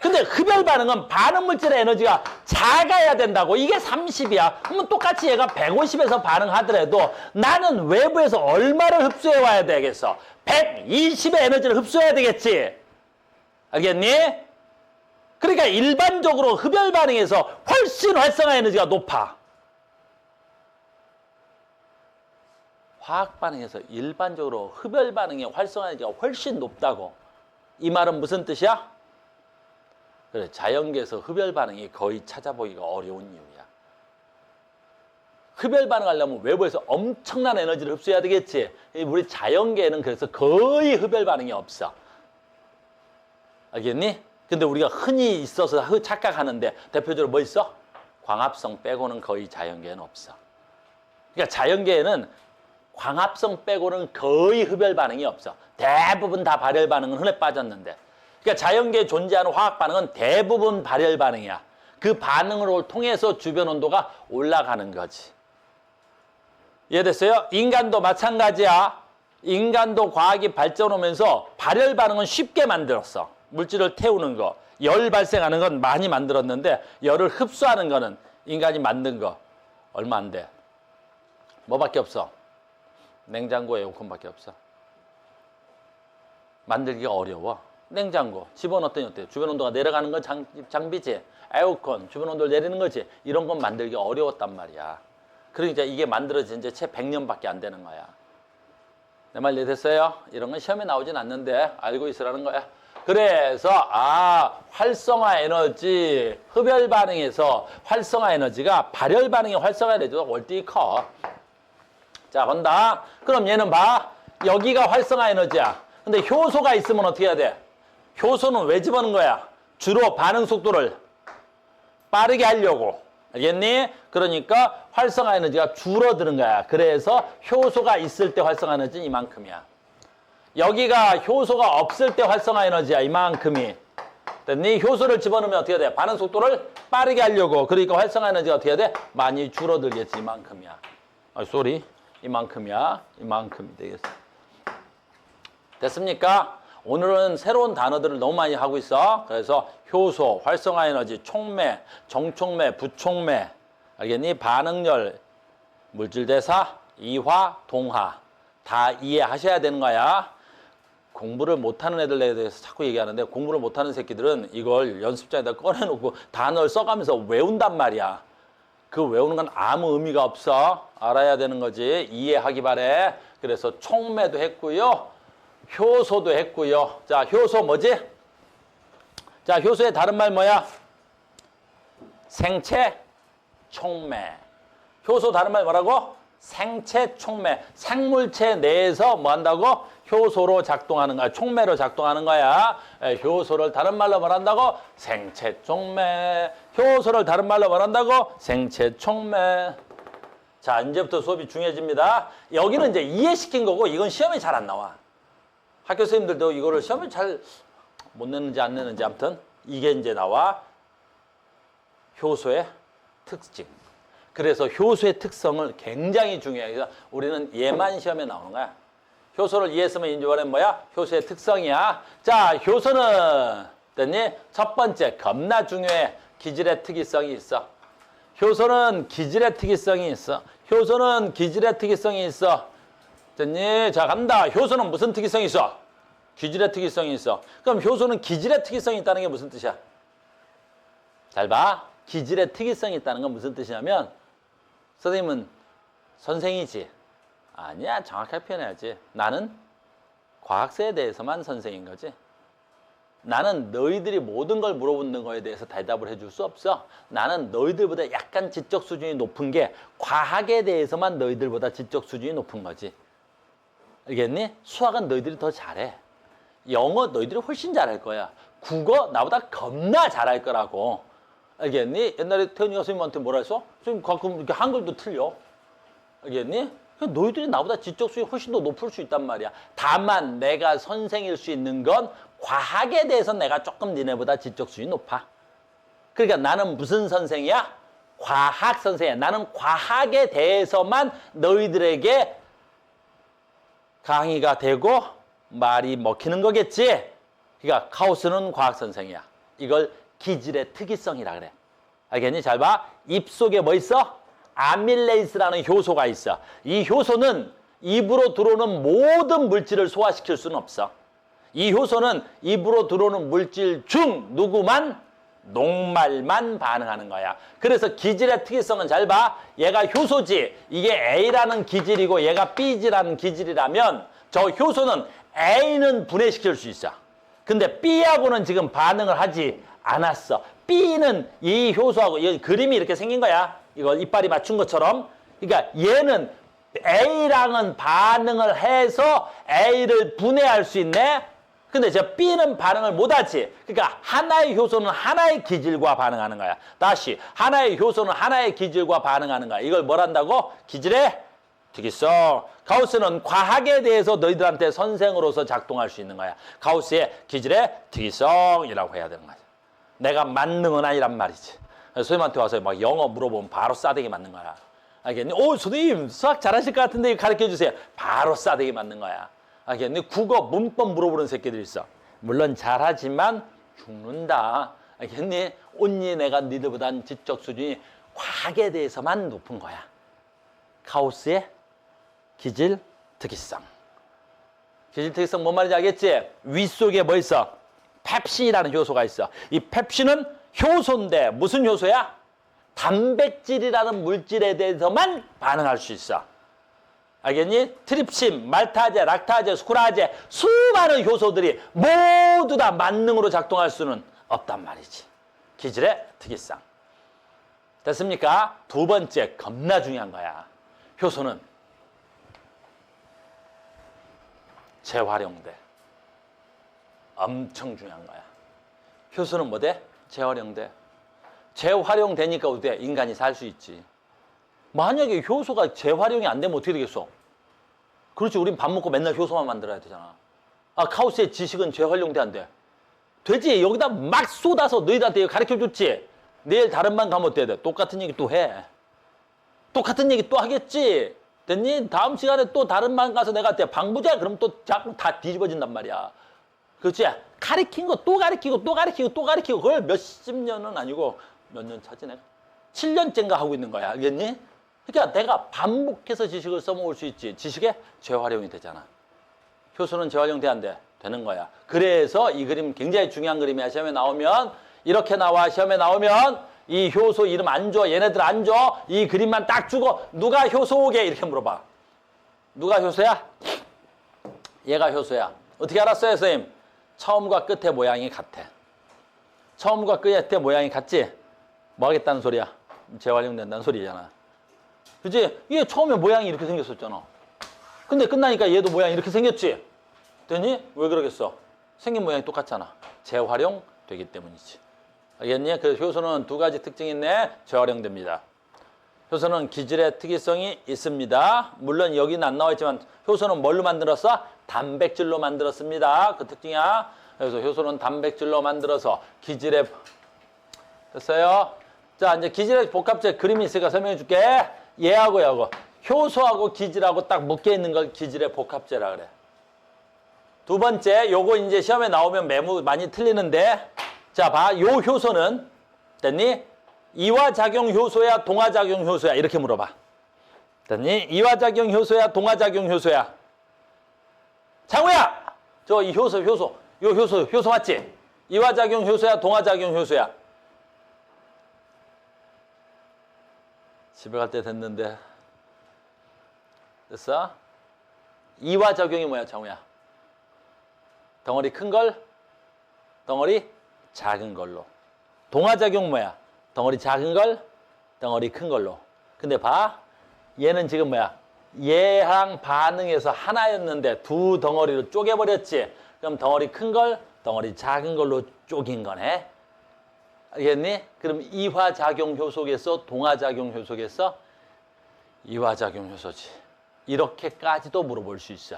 근데 흡열 반응은 반응 물질의 에너지가 작아야 된다고. 이게 30이야. 그러면 똑같이 얘가 150에서 반응하더라도 나는 외부에서 얼마를 흡수해 와야 되겠어? 120의 에너지를 흡수해야 되겠지. 알겠니? 그러니까 일반적으로 흡열 반응에서 훨씬 활성화 에너지가 높아. 화학 반응에서 일반적으로 흡열 반응의 활성화 에너지가 훨씬 높다고. 이 말은 무슨 뜻이야? 그래, 자연계에서 흡열 반응이 거의 찾아보기가 어려운 이유야. 흡열 반응하려면 외부에서 엄청난 에너지를 흡수해야 되겠지. 우리 자연계에는 그래서 거의 흡열 반응이 없어. 알겠니? 근데 우리가 흔히 있어서 착각하는데 대표적으로 뭐 있어? 광합성 빼고는 거의 자연계에는 없어. 그러니까 자연계에는 광합성 빼고는 거의 흡열 반응이 없어. 대부분 다 발열 반응은 흔해 빠졌는데. 그러니까 자연계에 존재하는 화학 반응은 대부분 발열 반응이야. 그 반응을 통해서 주변 온도가 올라가는 거지. 이해됐어요? 인간도 마찬가지야. 인간도 과학이 발전하면서 발열 반응은 쉽게 만들었어. 물질을 태우는 거, 열 발생하는 건 많이 만들었는데 열을 흡수하는 거는 인간이 만든 거 얼마 안 돼. 뭐밖에 없어? 냉장고, 에어컨밖에 없어. 만들기가 어려워. 냉장고 집어넣었더니 어때요? 주변 온도가 내려가는 건 장비지. 에어컨 주변 온도를 내리는 거지. 이런 건 만들기 어려웠단 말이야. 그러니까 이게 만들어진 지 채 100년밖에 안 되는 거야. 내 말 이해됐어요? 이런 건 시험에 나오진 않는데 알고 있으라는 거야. 그래서 활성화 에너지, 흡열 반응에서 활성화 에너지가 발열 반응의 활성화 에너지가 월등히 커. 자, 본다. 그럼 얘는 봐. 여기가 활성화 에너지야. 근데 효소가 있으면 어떻게 해야 돼? 효소는 왜 집어넣는 거야? 주로 반응 속도를 빠르게 하려고. 알겠니? 그러니까 활성화 에너지가 줄어드는 거야. 그래서 효소가 있을 때 활성화 에너지는 이만큼이야. 여기가 효소가 없을 때 활성화 에너지야. 이만큼이. 됐니? 효소를 집어넣으면 어떻게 돼? 반응 속도를 빠르게 하려고. 그러니까 활성화 에너지가 어떻게 돼? 많이 줄어들겠지. 이만큼이야. 이만큼이야. 이만큼이 되겠어. 됐습니까? 오늘은 새로운 단어들을 너무 많이 하고 있어. 그래서 효소, 활성화 에너지, 촉매, 정촉매, 부촉매, 알겠니? 반응열, 물질대사, 이화, 동화 다 이해하셔야 되는 거야. 공부를 못하는 애들에 대해서 자꾸 얘기하는데 공부를 못하는 새끼들은 이걸 연습장에다 꺼내놓고 단어를 써가면서 외운단 말이야. 그 외우는 건 아무 의미가 없어. 알아야 되는 거지. 이해하기 바래. 그래서 촉매도 했고요. 효소도 했고요. 자, 효소 뭐지? 자, 효소의 다른 말 뭐야? 생체 촉매. 효소 다른 말 뭐라고? 생체 촉매. 생물체 내에서 뭐 한다고? 효소로 작동하는 거야. 촉매로 작동하는 거야. 효소를 다른 말로 말한다고? 생체 촉매. 효소를 다른 말로 말한다고? 생체 촉매. 자, 이제부터 수업이 중요해집니다. 여기는 이제 이해시킨 거고 이건 시험에 잘 안 나와. 학교 선생님들도 이거를 시험에 잘 못 내는지 안 내는지 아무튼 이게 이제 나와 효소의 특징. 그래서 효소의 특성을 굉장히 중요해. 그래서 우리는 얘만 시험에 나오는 거야. 효소를 이해했으면 인조원은 뭐야? 효소의 특성이야. 자, 효소는 됐니? 첫 번째 겁나 중요해. 기질의 특이성이 있어. 효소는 기질의 특이성이 있어. 효소는 기질의 특이성이 있어. 됐니? 자, 간다. 효소는 무슨 특이성이 있어? 기질의 특이성이 있어. 그럼 효소는 기질의 특이성이 있다는 게 무슨 뜻이야? 잘 봐. 기질의 특이성이 있다는 건 무슨 뜻이냐면 선생님은 선생이지. 아니야. 정확하게 표현해야지. 나는 과학서에 대해서만 선생인 거지. 나는 너희들이 모든 걸 물어보는 거에 대해서 대답을 해줄 수 없어. 나는 너희들보다 약간 지적 수준이 높은 게 과학에 대해서만 너희들보다 지적 수준이 높은 거지. 알겠니? 수학은 너희들이 더 잘해. 영어 너희들이 훨씬 잘할 거야. 국어 나보다 겁나 잘할 거라고. 알겠니? 옛날에 태훈이가 선생님한테 뭐라 했어? 선생님 가끔 이렇게 한글도 틀려. 알겠니? 너희들이 나보다 지적 수준이 훨씬 더 높을 수 있단 말이야. 다만 내가 선생일 수 있는 건 과학에 대해서 내가 조금 니네보다 지적 수준이 높아. 그러니까 나는 무슨 선생이야? 과학 선생이야. 나는 과학에 대해서만 너희들에게 강의가 되고 말이 먹히는 거겠지. 그러니까 카우스는 과학 선생이야. 이걸 기질의 특이성이라 그래. 알겠니? 잘 봐. 입 속에 뭐 있어? 아밀레이스라는 효소가 있어. 이 효소는 입으로 들어오는 모든 물질을 소화시킬 수는 없어. 이 효소는 입으로 들어오는 물질 중 누구만? 녹말만 반응하는 거야. 그래서 기질의 특이성은 잘 봐. 얘가 효소지. 이게 A라는 기질이고 얘가 B라는 기질이라면 저 효소는 A는 분해시킬 수 있어. 근데 B하고는 지금 반응을 하지 않았어. B는 이 효소하고 이 그림이 이렇게 생긴 거야. 이거 이빨이 맞춘 것처럼. 그러니까 얘는 A랑은 반응을 해서 A를 분해할 수 있네. 근데 저 B는 반응을 못하지. 그러니까 하나의 효소는 하나의 기질과 반응하는 거야. 다시 하나의 효소는 하나의 기질과 반응하는 거야. 이걸 뭘 한다고? 기질의 특이성. 가우스는 과학에 대해서 너희들한테 선생으로서 작동할 수 있는 거야. 가우스의 기질의 특이성이라고 해야 되는 거야. 내가 만능은 아니란 말이지. 선생님한테 와서 막 영어 물어보면 바로 싸대기 맞는 거야. 알겠니? 오, 선생님 수학 잘하실 것 같은데 가르쳐 주세요. 바로 싸대기 맞는 거야. 알겠니? 국어 문법 물어보는 새끼들이 있어. 물론 잘하지만 죽는다. 알겠니? 온니 내가 니들보단 지적 수준이 과학에 대해서만 높은 거야. 카우스의 기질 특이성. 기질 특이성 뭔 말인지 알겠지? 윗속에 뭐 있어? 펩신이라는 효소가 있어. 이 펩신은 효소인데 무슨 효소야? 단백질이라는 물질에 대해서만 반응할 수 있어. 알겠니? 트립신, 말타제, 락타제, 스쿠라제 수많은 효소들이 모두 다 만능으로 작동할 수는 없단 말이지. 기질의 특이성. 됐습니까? 두 번째 겁나 중요한 거야. 효소는 재활용돼. 엄청 중요한 거야. 효소는 뭐 돼? 재활용돼. 재활용되니까 어때? 인간이 살 수 있지. 만약에 효소가 재활용이 안 되면 어떻게 되겠어? 그렇지. 우린 밥 먹고 맨날 효소만 만들어야 되잖아. 아, 카우스의 지식은 재활용돼 안 돼? 되지. 여기다 막 쏟아서 너희들한테 가르쳐줬지. 내일 다른 반 가면 어때야 돼? 똑같은 얘기 또 해. 똑같은 얘기 또 하겠지. 됐니? 다음 시간에 또 다른 반 가서 내가 방부제 그럼 또 자꾸 다 뒤집어진단 말이야. 그렇지? 가르친 거 또 가르치고 또 가르치고 또 가르치고 그걸 몇십 년은 아니고 몇 년 차지 내가? 7년째인가 하고 있는 거야. 알겠니? 그러니까 내가 반복해서 지식을 써먹을 수 있지. 지식의 재활용이 되잖아. 효소는 재활용돼 안 돼? 되는 거야. 그래서 이 그림 굉장히 중요한 그림이야. 시험에 나오면 이렇게 나와. 시험에 나오면 이 효소 이름 안 줘. 얘네들 안 줘. 이 그림만 딱 주고 누가 효소게 이렇게 물어봐. 누가 효소야? 얘가 효소야. 어떻게 알았어요, 선생님? 처음과 끝의 모양이 같아. 처음과 끝의 모양이 같지? 뭐 하겠다는 소리야? 재활용된다는 소리잖아. 그치? 얘 처음에 모양이 이렇게 생겼었잖아. 근데 끝나니까 얘도 모양이 이렇게 생겼지? 됐니? 왜 그러겠어? 생긴 모양이 똑같잖아. 재활용되기 때문이지. 알겠니? 그래서 효소는 두 가지 특징이 있네. 재활용됩니다. 효소는 기질의 특이성이 있습니다. 물론 여기는 안 나와 있지만 효소는 뭘로 만들었어? 단백질로 만들었습니다. 그 특징이야. 그래서 효소는 단백질로 만들어서 기질의 됐어요? 자, 이제 기질의 복합체 그림이 있으니까 설명해 줄게. 얘하고 얘하고 효소하고 기질하고 딱 묶여 있는 걸 기질의 복합체라 그래. 두 번째, 요거 이제 시험에 나오면 매우 많이 틀리는데, 자, 봐. 요 효소는 됐니? 이화작용 효소야, 동화작용 효소야? 이렇게 물어봐. 됐니? 이화작용 효소야, 동화작용 효소야? 장우야! 저 이 효소. 요 효소 맞지? 이화작용 효소야, 동화작용 효소야? 집에 갈 때 됐는데. 됐어? 이화작용이 뭐야, 장우야? 덩어리 큰 걸, 덩어리 작은 걸로. 동화작용 뭐야? 덩어리 작은 걸, 덩어리 큰 걸로. 근데 봐. 얘는 지금 뭐야? 얘랑 반응해서 하나였는데 두 덩어리로 쪼개버렸지? 그럼 덩어리 큰 걸, 덩어리 작은 걸로 쪼긴 거네. 알겠니? 그럼 이화작용 효소겠어? 동화작용 효소겠어? 이화작용 효소지. 이렇게까지도 물어볼 수 있어.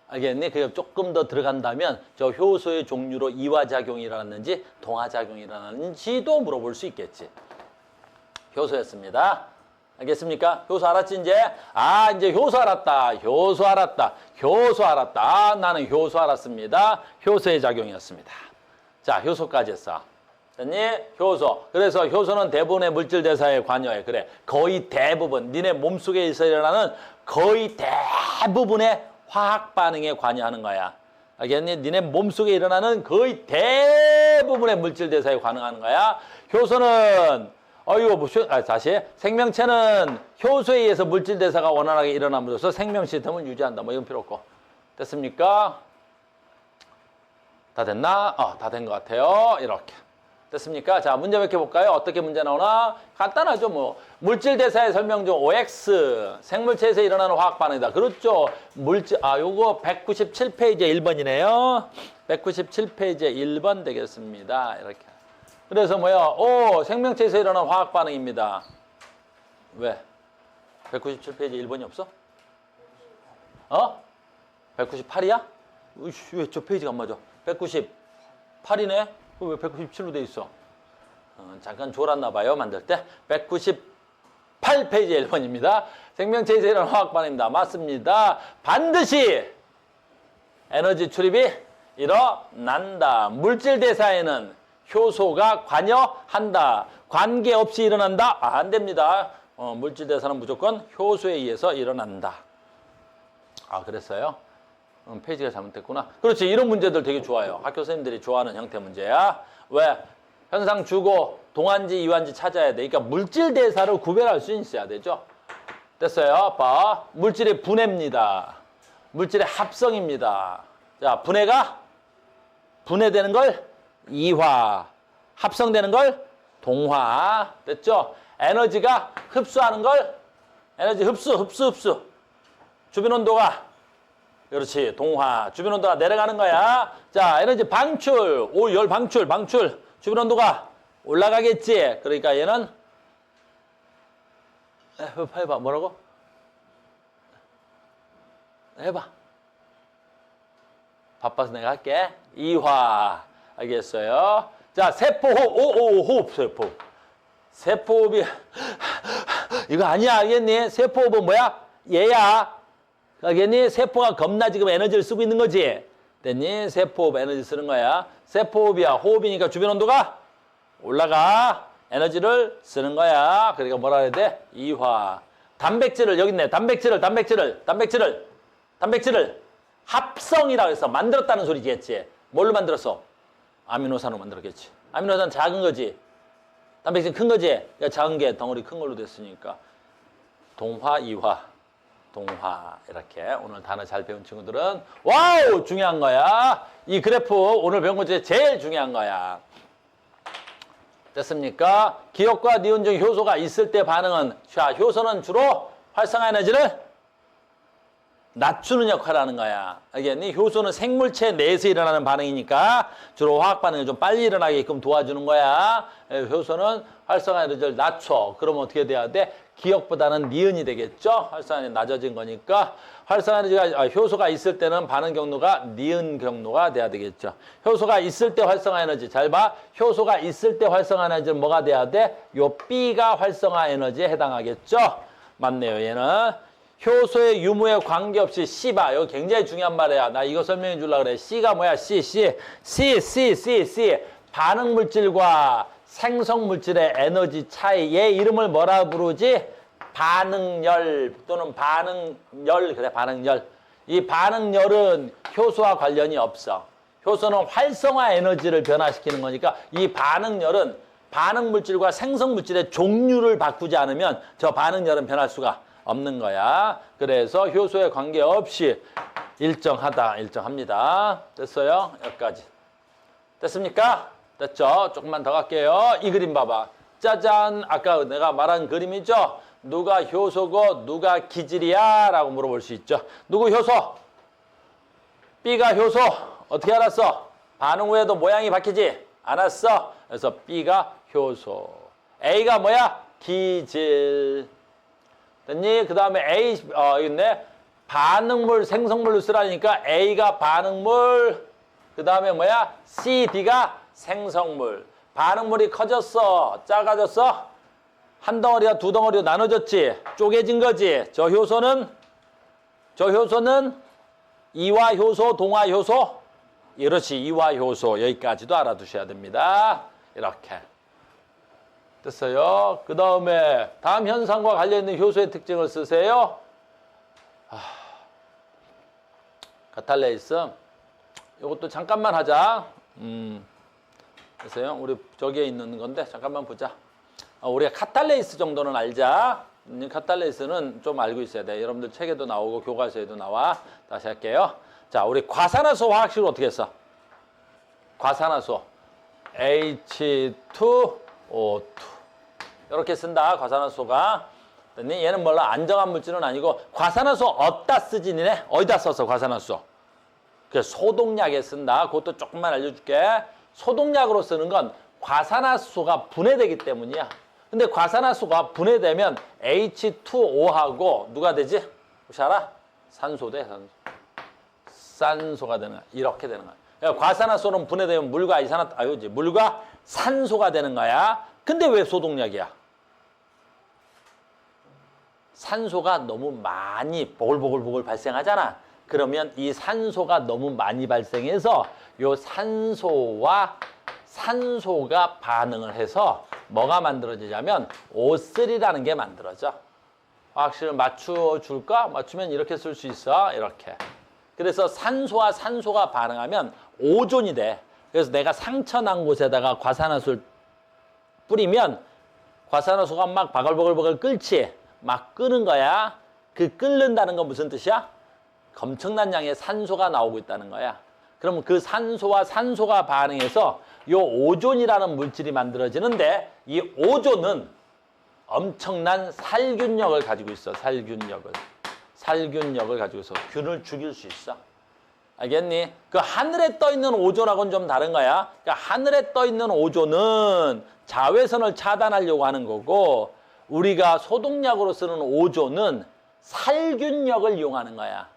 알겠니? 그게 조금 더 들어간다면 저 효소의 종류로 이화작용이 일어났는지 동화작용이 일어났는지도 물어볼 수 있겠지. 효소였습니다. 알겠습니까? 효소 알았지 이제? 아, 이제 효소 알았다. 효소 알았다. 효소 알았다. 아, 나는 효소 알았습니다. 효소의 작용이었습니다. 자, 효소까지 했어. 됐니? 효소. 그래서 효소는 대부분의 물질 대사에 관여해. 그래. 거의 대부분. 니네 몸속에 있어 일어나는 거의 대부분의 화학 반응에 관여하는 거야. 알겠니? 니네 몸속에 일어나는 거의 대부분의 물질 대사에 관여하는 거야. 효소는 다시 생명체는 효소에 의해서 물질 대사가 원활하게 일어남으로써 생명 시스템을 유지한다. 뭐 이건 필요 없고. 됐습니까? 다 됐나? 다 된 것 같아요. 이렇게. 됐습니까? 자, 문제 몇 개 볼까요? 어떻게 문제 나오나? 간단하죠, 뭐. 물질 대사의 설명 중 OX, 생물체에서 일어나는 화학 반응이다. 그렇죠. 요거 197페이지 1번이네요. 197페이지 1번 되겠습니다. 이렇게. 그래서 뭐야? 생명체에서 일어나는 화학 반응입니다. 왜? 197페이지 1번이 없어? 198이야? 왜 저 페이지가 안 맞아? 198이네? 왜 197로 돼 있어? 잠깐 졸았나 봐요, 만들 때. 198페이지 1번입니다. 생명체에서 일어나는 화학 반응입니다. 맞습니다. 반드시 에너지 출입이 일어난다. 물질 대사에는 효소가 관여한다. 관계없이 일어난다? 안 됩니다. 물질 대사는 무조건 효소에 의해서 일어난다. 그랬어요? 페이지가 잘못됐구나. 그렇지. 이런 문제들 되게 좋아요. 학교 선생님들이 좋아하는 형태 문제야. 왜? 현상 주고 동환지, 이환지 찾아야 돼. 그러니까 물질 대사를 구별할 수 있어야 되죠. 됐어요? 봐. 물질의 분해입니다. 물질의 합성입니다. 자, 분해되는 걸 이화, 합성되는 걸 동화. 됐죠? 에너지가 흡수하는 걸 에너지 흡수. 주변 온도가 그렇지. 동화. 주변 온도가 내려가는 거야. 자, 에너지 방출. 열 방출. 주변 온도가 올라가겠지. 그러니까 얘는 해봐. 뭐라고? 해봐. 바빠서 내가 할게. 이화. 알겠어요? 자, 세포호흡. 세포호흡이 이거 아니야. 알겠니? 세포호흡은 뭐야? 얘야. 알겠니? 세포가 겁나 지금 에너지를 쓰고 있는 거지. 됐니? 세포호흡 에너지 쓰는 거야. 세포호흡이야. 호흡이니까 주변 온도가 올라가. 에너지를 쓰는 거야. 그러니까 뭐라 해야 돼? 이화. 단백질을 여기 있네. 단백질을 합성이라고 해서 만들었다는 소리겠지. 뭘로 만들었어? 아미노산으로 만들었겠지. 아미노산 작은 거지. 단백질 큰 거지. 그러니까 작은 게 덩어리 큰 걸로 됐으니까. 동화, 이화. 동화. 이렇게 오늘 단어 잘 배운 친구들은 와우! 중요한 거야. 이 그래프 오늘 배운 것 중에 제일 중요한 거야. 됐습니까? 기억과 니온 중 효소가 있을 때 반응은 효소는 주로 활성화 에너지를 낮추는 역할을 하는 거야. 알겠니? 효소는 생물체 내에서 일어나는 반응이니까 주로 화학 반응이 좀 빨리 일어나게끔 도와주는 거야. 효소는 활성화 에너지를 낮춰. 그러면 어떻게 돼야 돼? 기억보다는 니은이 되겠죠? 활성화 에너지 낮아진 거니까 활성화 에너지가 효소가 있을 때는 반응 경로가 니은 경로가 돼야 되겠죠. 효소가 있을 때 활성화 에너지 잘 봐. 효소가 있을 때 활성화 에너지는 뭐가 돼야 돼? 요 B가 활성화 에너지에 해당하겠죠? 맞네요. 얘는 효소의 유무에 관계없이 C봐. 이거 굉장히 중요한 말이야. 나 이거 설명해 주려고 그래. C가 뭐야? C. 반응 물질과 생성 물질의 에너지 차이. 얘 이름을 뭐라 부르지? 반응열 또는 반응열. 그래, 반응열. 이 반응열은 효소와 관련이 없어. 효소는 활성화 에너지를 변화시키는 거니까 이 반응열은 반응 물질과 생성 물질의 종류를 바꾸지 않으면 저 반응열은 변할 수가 없는 거야. 그래서 효소에 관계없이 일정합니다. 됐어요? 여기까지. 됐습니까? 됐죠? 조금만 더 갈게요. 이 그림 봐봐. 짜잔! 아까 내가 말한 그림이죠? 누가 효소고 누가 기질이야? 라고 물어볼 수 있죠. 누구 효소? B가 효소. 어떻게 알았어? 반응 후에도 모양이 바뀌지? 알았어? 그래서 B가 효소. A가 뭐야? 기질. 됐니? 그 다음에 A, 있네. 반응물, 생성물로 쓰라니까 A가 반응물. 그 다음에 뭐야? C, D가 생성물. 반응물이 커졌어? 작아졌어? 한 덩어리가 두 덩어리로 나눠졌지? 쪼개진 거지? 저 효소는 이화 효소, 동화 효소? 이렇지, 이화 효소. 여기까지도 알아두셔야 됩니다. 이렇게. 됐어요? 그 다음에 다음 현상과 관련있는 효소의 특징을 쓰세요. 카탈레이스. 이것도 잠깐만 하자. 됐어요? 우리 저기에 있는 건데 잠깐만 보자. 우리가 카탈레이스 정도는 알자. 카탈레이스는 좀 알고 있어야 돼. 여러분들 책에도 나오고 교과서에도 나와. 다시 할게요. 자, 우리 과산화수 화학식을 어떻게 했어? 과산화수 H2O2 이렇게 쓴다. 과산화수가. 얘는 몰라. 안정한 물질은 아니고 과산화수 어디다 쓰지 니네? 어디다 썼어 과산화수? 그 소독약에 쓴다. 그것도 조금만 알려줄게. 소독약으로 쓰는 건 과산화수가 분해되기 때문이야. 근데 과산화수가 분해되면 H2O하고 누가 되지? 혹시 알아? 산소 돼. 산소가 되는 거야. 이렇게 되는 거야. 그러니까 과산화수는 분해되면 물과 물과 산소가 되는 거야. 근데 왜 소독약이야? 산소가 너무 많이 보글보글 발생하잖아. 그러면 이 산소가 너무 많이 발생해서 요 산소와 산소가 반응을 해서 뭐가 만들어지냐면 O3라는 게 만들어져. 화학식을 맞춰줄까? 맞추면 이렇게 쓸 수 있어. 이렇게. 그래서 산소와 산소가 반응하면 오존이 돼. 그래서 내가 상처 난 곳에다가 과산화수를 뿌리면 과산화수가 막 바글바글 끓지? 막 끄는 거야. 그 끓는다는 건 무슨 뜻이야? 엄청난 양의 산소가 나오고 있다는 거야. 그럼 그 산소와 산소가 반응해서 이 오존이라는 물질이 만들어지는데 이 오존은 엄청난 살균력을 가지고 있어. 살균력을 가지고 있어. 균을 죽일 수 있어. 알겠니? 그 하늘에 떠 있는 오존하고는 좀 다른 거야. 그러니까 하늘에 떠 있는 오존은 자외선을 차단하려고 하는 거고 우리가 소독약으로 쓰는 오존은 살균력을 이용하는 거야.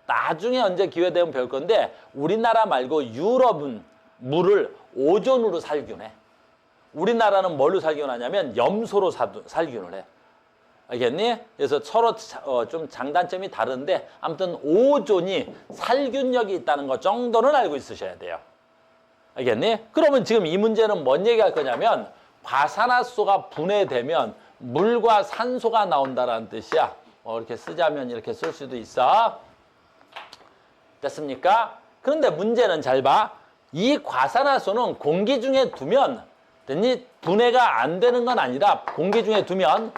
나중에 언제 기회 되면 배울 건데 우리나라 말고 유럽은 물을 오존으로 살균해. 우리나라는 뭘로 살균하냐면 염소로 살균을 해. 알겠니? 그래서 서로 좀 장단점이 다른데 아무튼 오존이 살균력이 있다는 것 정도는 알고 있으셔야 돼요. 알겠니? 그러면 지금 이 문제는 뭔 얘기할 거냐면 과산화수가 분해되면 물과 산소가 나온다는 뜻이야. 이렇게 쓰자면 이렇게 쓸 수도 있어. 됐습니까? 그런데 문제는 잘 봐. 이 과산화수는 공기 중에 두면 됐니? 분해가 안 되는 건 아니라 공기 중에 두면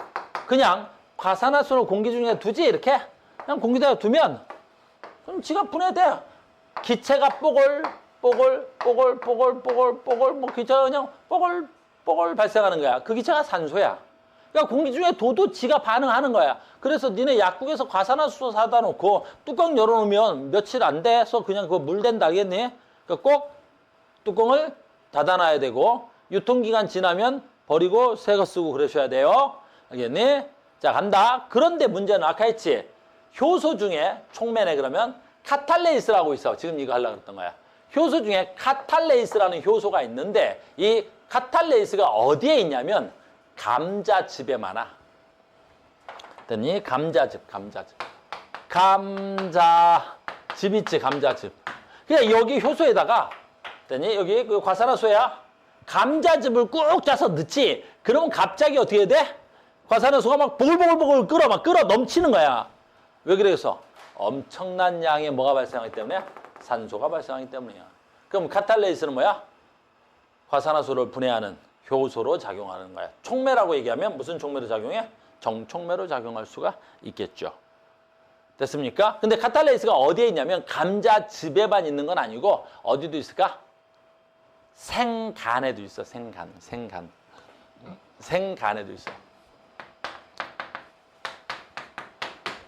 그냥 과산화수를 공기 중에 두지 이렇게 그냥 공기에다 두면 그럼 지가 분해돼. 기체가 뽀글 뭐 기체가 그냥 뽀글 발생하는 거야. 그 기체가 산소야. 그러니까 공기 중에 도도 지가 반응하는 거야. 그래서 니네 약국에서 과산화수소 사다 놓고 뚜껑 열어놓으면 며칠 안 돼서 그냥 그거 물 된다 알겠니? 그러니까 꼭 뚜껑을 닫아놔야 되고 유통기간 지나면 버리고 새 거 쓰고 그러셔야 돼요. 알겠니? 자, 간다. 그런데 문제는 아까 했지. 효소 중에 촉매네 그러면 카탈레이스라고 있어. 지금 이거 하려고 했던 거야. 효소 중에 카탈레이스라는 효소가 있는데 이 카탈레이스가 어디에 있냐면 감자즙에 많아. 됐니? 감자즙. 감자즙 있지, 감자즙. 그냥 여기 효소에다가 됐니? 여기 그 과산화수소야. 감자즙을 꾹 짜서 넣지. 그러면 갑자기 어떻게 돼? 과산화수소가 막 보글보글 끓어, 막 끓어 넘치는 거야. 왜 그래서? 엄청난 양의 뭐가 발생하기 때문에? 산소가 발생하기 때문이야. 그럼 카탈레이스는 뭐야? 과산화수소를 분해하는 효소로 작용하는 거야. 촉매라고 얘기하면 무슨 촉매로 작용해? 정촉매로 작용할 수가 있겠죠. 됐습니까? 근데 카탈레이스가 어디에 있냐면 감자즙에만 있는 건 아니고 어디도 있을까? 생간에도 있어. 생간에도 있어.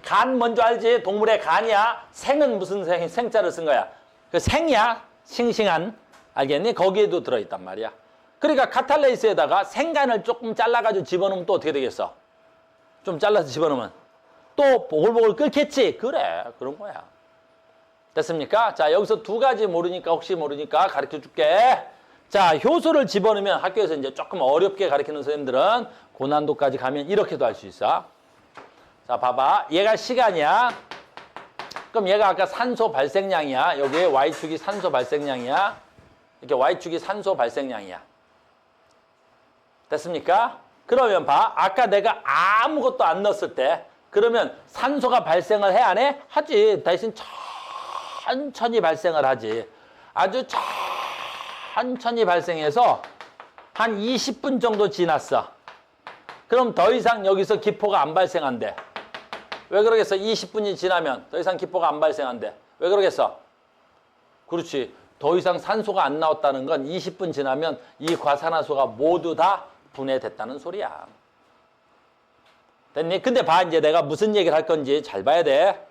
간 뭔지 알지? 동물의 간이야. 생은 무슨 생자를 쓴 거야? 그 생이야. 싱싱한. 알겠니? 거기에도 들어있단 말이야. 그러니까 카탈레이스에다가 생간을 조금 잘라가지고 집어넣으면 또 어떻게 되겠어? 좀 잘라서 집어넣으면 또 보글보글 끓겠지? 그래. 그런 거야. 됐습니까? 자, 여기서 두 가지 모르니까 혹시 모르니까 가르쳐 줄게. 자, 효소를 집어넣으면 학교에서 이제 조금 어렵게 가르치는 선생님들은 고난도까지 가면 이렇게도 할 수 있어. 자, 봐봐. 얘가 시간이야. 그럼 얘가 아까 산소 발생량이야. 여기 Y축이 산소 발생량이야. 이렇게 Y축이 산소 발생량이야. 됐습니까? 그러면 봐. 아까 내가 아무것도 안 넣었을 때 그러면 산소가 발생을 해 안 해? 하지. 대신 천천히 발생을 하지. 아주 천천히 발생해서 한 20분 정도 지났어. 그럼 더 이상 여기서 기포가 안 발생한대. 왜 그러겠어? 20분이 지나면 더 이상 기포가 안 발생한대. 왜 그러겠어? 그렇지. 더 이상 산소가 안 나왔다는 건 20분 지나면 이 과산화수소가 모두 다 분해됐다는 소리야. 됐니? 근데 봐, 이제 내가 무슨 얘기를 할 건지 잘 봐야 돼.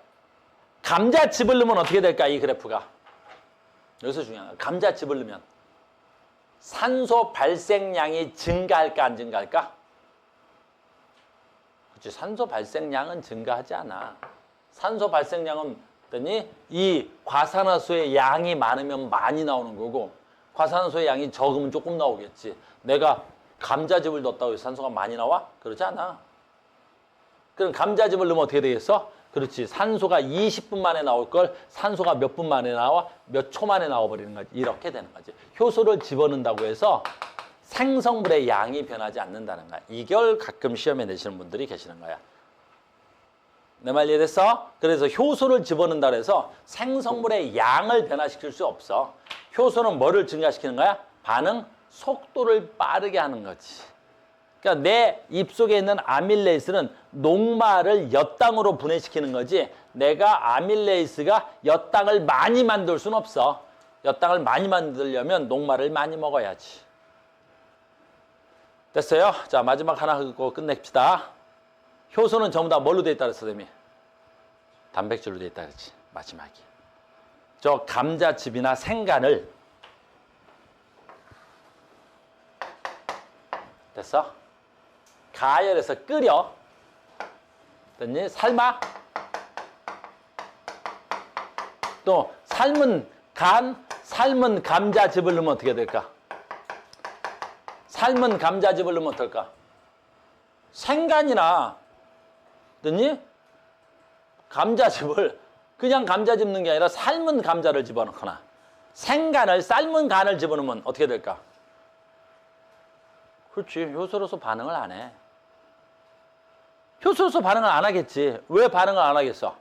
감자즙을 넣으면 어떻게 될까, 이 그래프가? 여기서 중요한 거야. 감자즙을 넣으면 산소 발생량이 증가할까, 안 증가할까? 그렇지. 산소 발생량은 증가하지 않아. 산소 발생량은 됐니? 이 과산화수소의 양이 많으면 많이 나오는 거고 과산화수소의 양이 적으면 조금 나오겠지. 내가 감자즙을 넣었다고 해서 산소가 많이 나와? 그러지 않아. 그럼 감자즙을 넣으면 어떻게 되겠어? 그렇지. 산소가 20분 만에 나올 걸 산소가 몇 분 만에 나와? 몇 초 만에 나와버리는 거지. 이렇게 되는 거지. 효소를 집어넣는다고 해서 생성물의 양이 변하지 않는다는 거야. 이걸 가끔 시험에 내시는 분들이 계시는 거야. 내 말 이해됐어? 그래서 효소를 집어넣는다 그래서 생성물의 양을 변화시킬 수 없어. 효소는 뭐를 증가시키는 거야? 반응 속도를 빠르게 하는 거지. 그러니까 내 입속에 있는 아밀레이스는 녹말을 엿당으로 분해시키는 거지 내가 아밀레이스가 엿당을 많이 만들 수는 없어. 엿당을 많이 만들려면 녹말을 많이 먹어야지. 됐어요? 자, 마지막 하나 하고 끝냅시다. 효소는 전부 다 뭘로 돼 있다 그랬어, 선생님이? 단백질로 돼 있다 그랬지, 마지막이. 저 감자즙이나 생간을 됐어? 가열해서 끓여. 됐니? 삶아. 또 삶은 삶은 감자즙을 넣으면 어떻게 될까? 삶은 감자즙을 넣으면 어떨까? 생간이나 됐니? 감자즙을 그냥 감자즙 넣는 게 아니라 삶은 감자를 집어넣거나 생간을 삶은 간을 집어넣으면 어떻게 될까? 그렇지. 효소로서 반응을 안 해. 효소로서 반응을 안 하겠지. 왜 반응을 안 하겠어?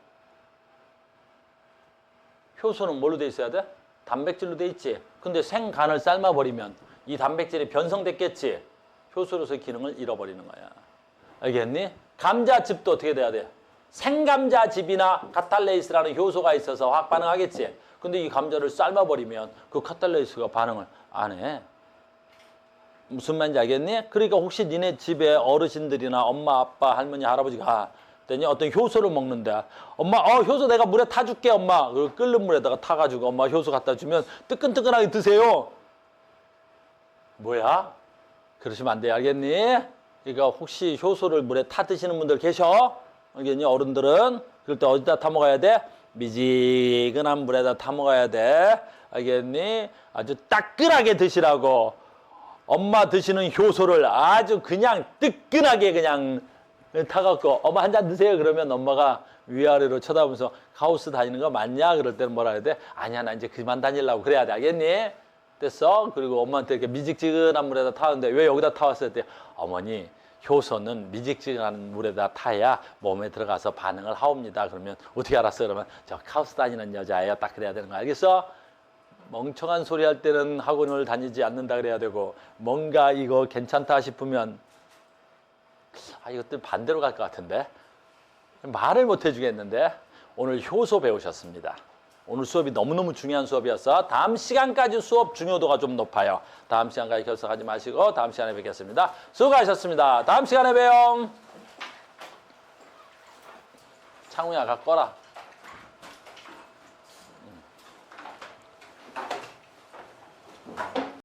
효소는 뭘로 돼 있어야 돼? 단백질로 돼 있지. 근데 생간을 삶아버리면 이 단백질이 변성됐겠지. 효소로서의 기능을 잃어버리는 거야. 알겠니? 감자즙도 어떻게 돼야 돼? 생감자즙이나 카탈레이스라는 효소가 있어서 확 반응하겠지. 근데 이 감자를 삶아버리면 그 카탈레이스가 반응을 안 해. 무슨 말인지 알겠니? 그러니까 혹시 니네 집에 어르신들이나 엄마, 아빠, 할머니, 할아버지가 그랬더니 어떤 효소를 먹는데 엄마 효소 내가 물에 타줄게 엄마. 그리고 끓는 물에다가 타가지고 엄마 효소 갖다 주면 뜨끈뜨끈하게 드세요. 뭐야? 그러시면 안 돼. 알겠니? 그러니까 혹시 효소를 물에 타 드시는 분들 계셔? 알겠니? 어른들은 그럴 때 어디다 타 먹어야 돼? 미지근한 물에다 타 먹어야 돼. 알겠니? 아주 따끈하게 드시라고. 엄마 드시는 효소를 아주 그냥 뜨끈하게 그냥 타갖고 엄마 한 잔 드세요. 그러면 엄마가 위아래로 쳐다보면서 하우스 다니는 거 맞냐? 그럴 때는 뭐라 해야 돼? 아니야 나 이제 그만 다니려고 그래야 돼. 알겠니? 됐어? 그리고 엄마한테 이렇게 미직지근한 물에다 타는데 왜 여기다 타왔어요? 때 어머니 효소는 미직지근한 물에다 타야 몸에 들어가서 반응을 하옵니다. 그러면 어떻게 알았어? 그러면 저 하우스 다니는 여자예요. 딱 그래야 되는 거 알겠어? 멍청한 소리 할 때는 학원을 다니지 않는다 그래야 되고 뭔가 이거 괜찮다 싶으면 이것들 반대로 갈 것 같은데 말을 못 해주겠는데 오늘 효소 배우셨습니다. 오늘 수업이 너무너무 중요한 수업이어서 다음 시간까지 수업 중요도가 좀 높아요. 다음 시간까지 결석하지 마시고 다음 시간에 뵙겠습니다. 수고하셨습니다. 다음 시간에 봬요. 창우야 갖고 와라.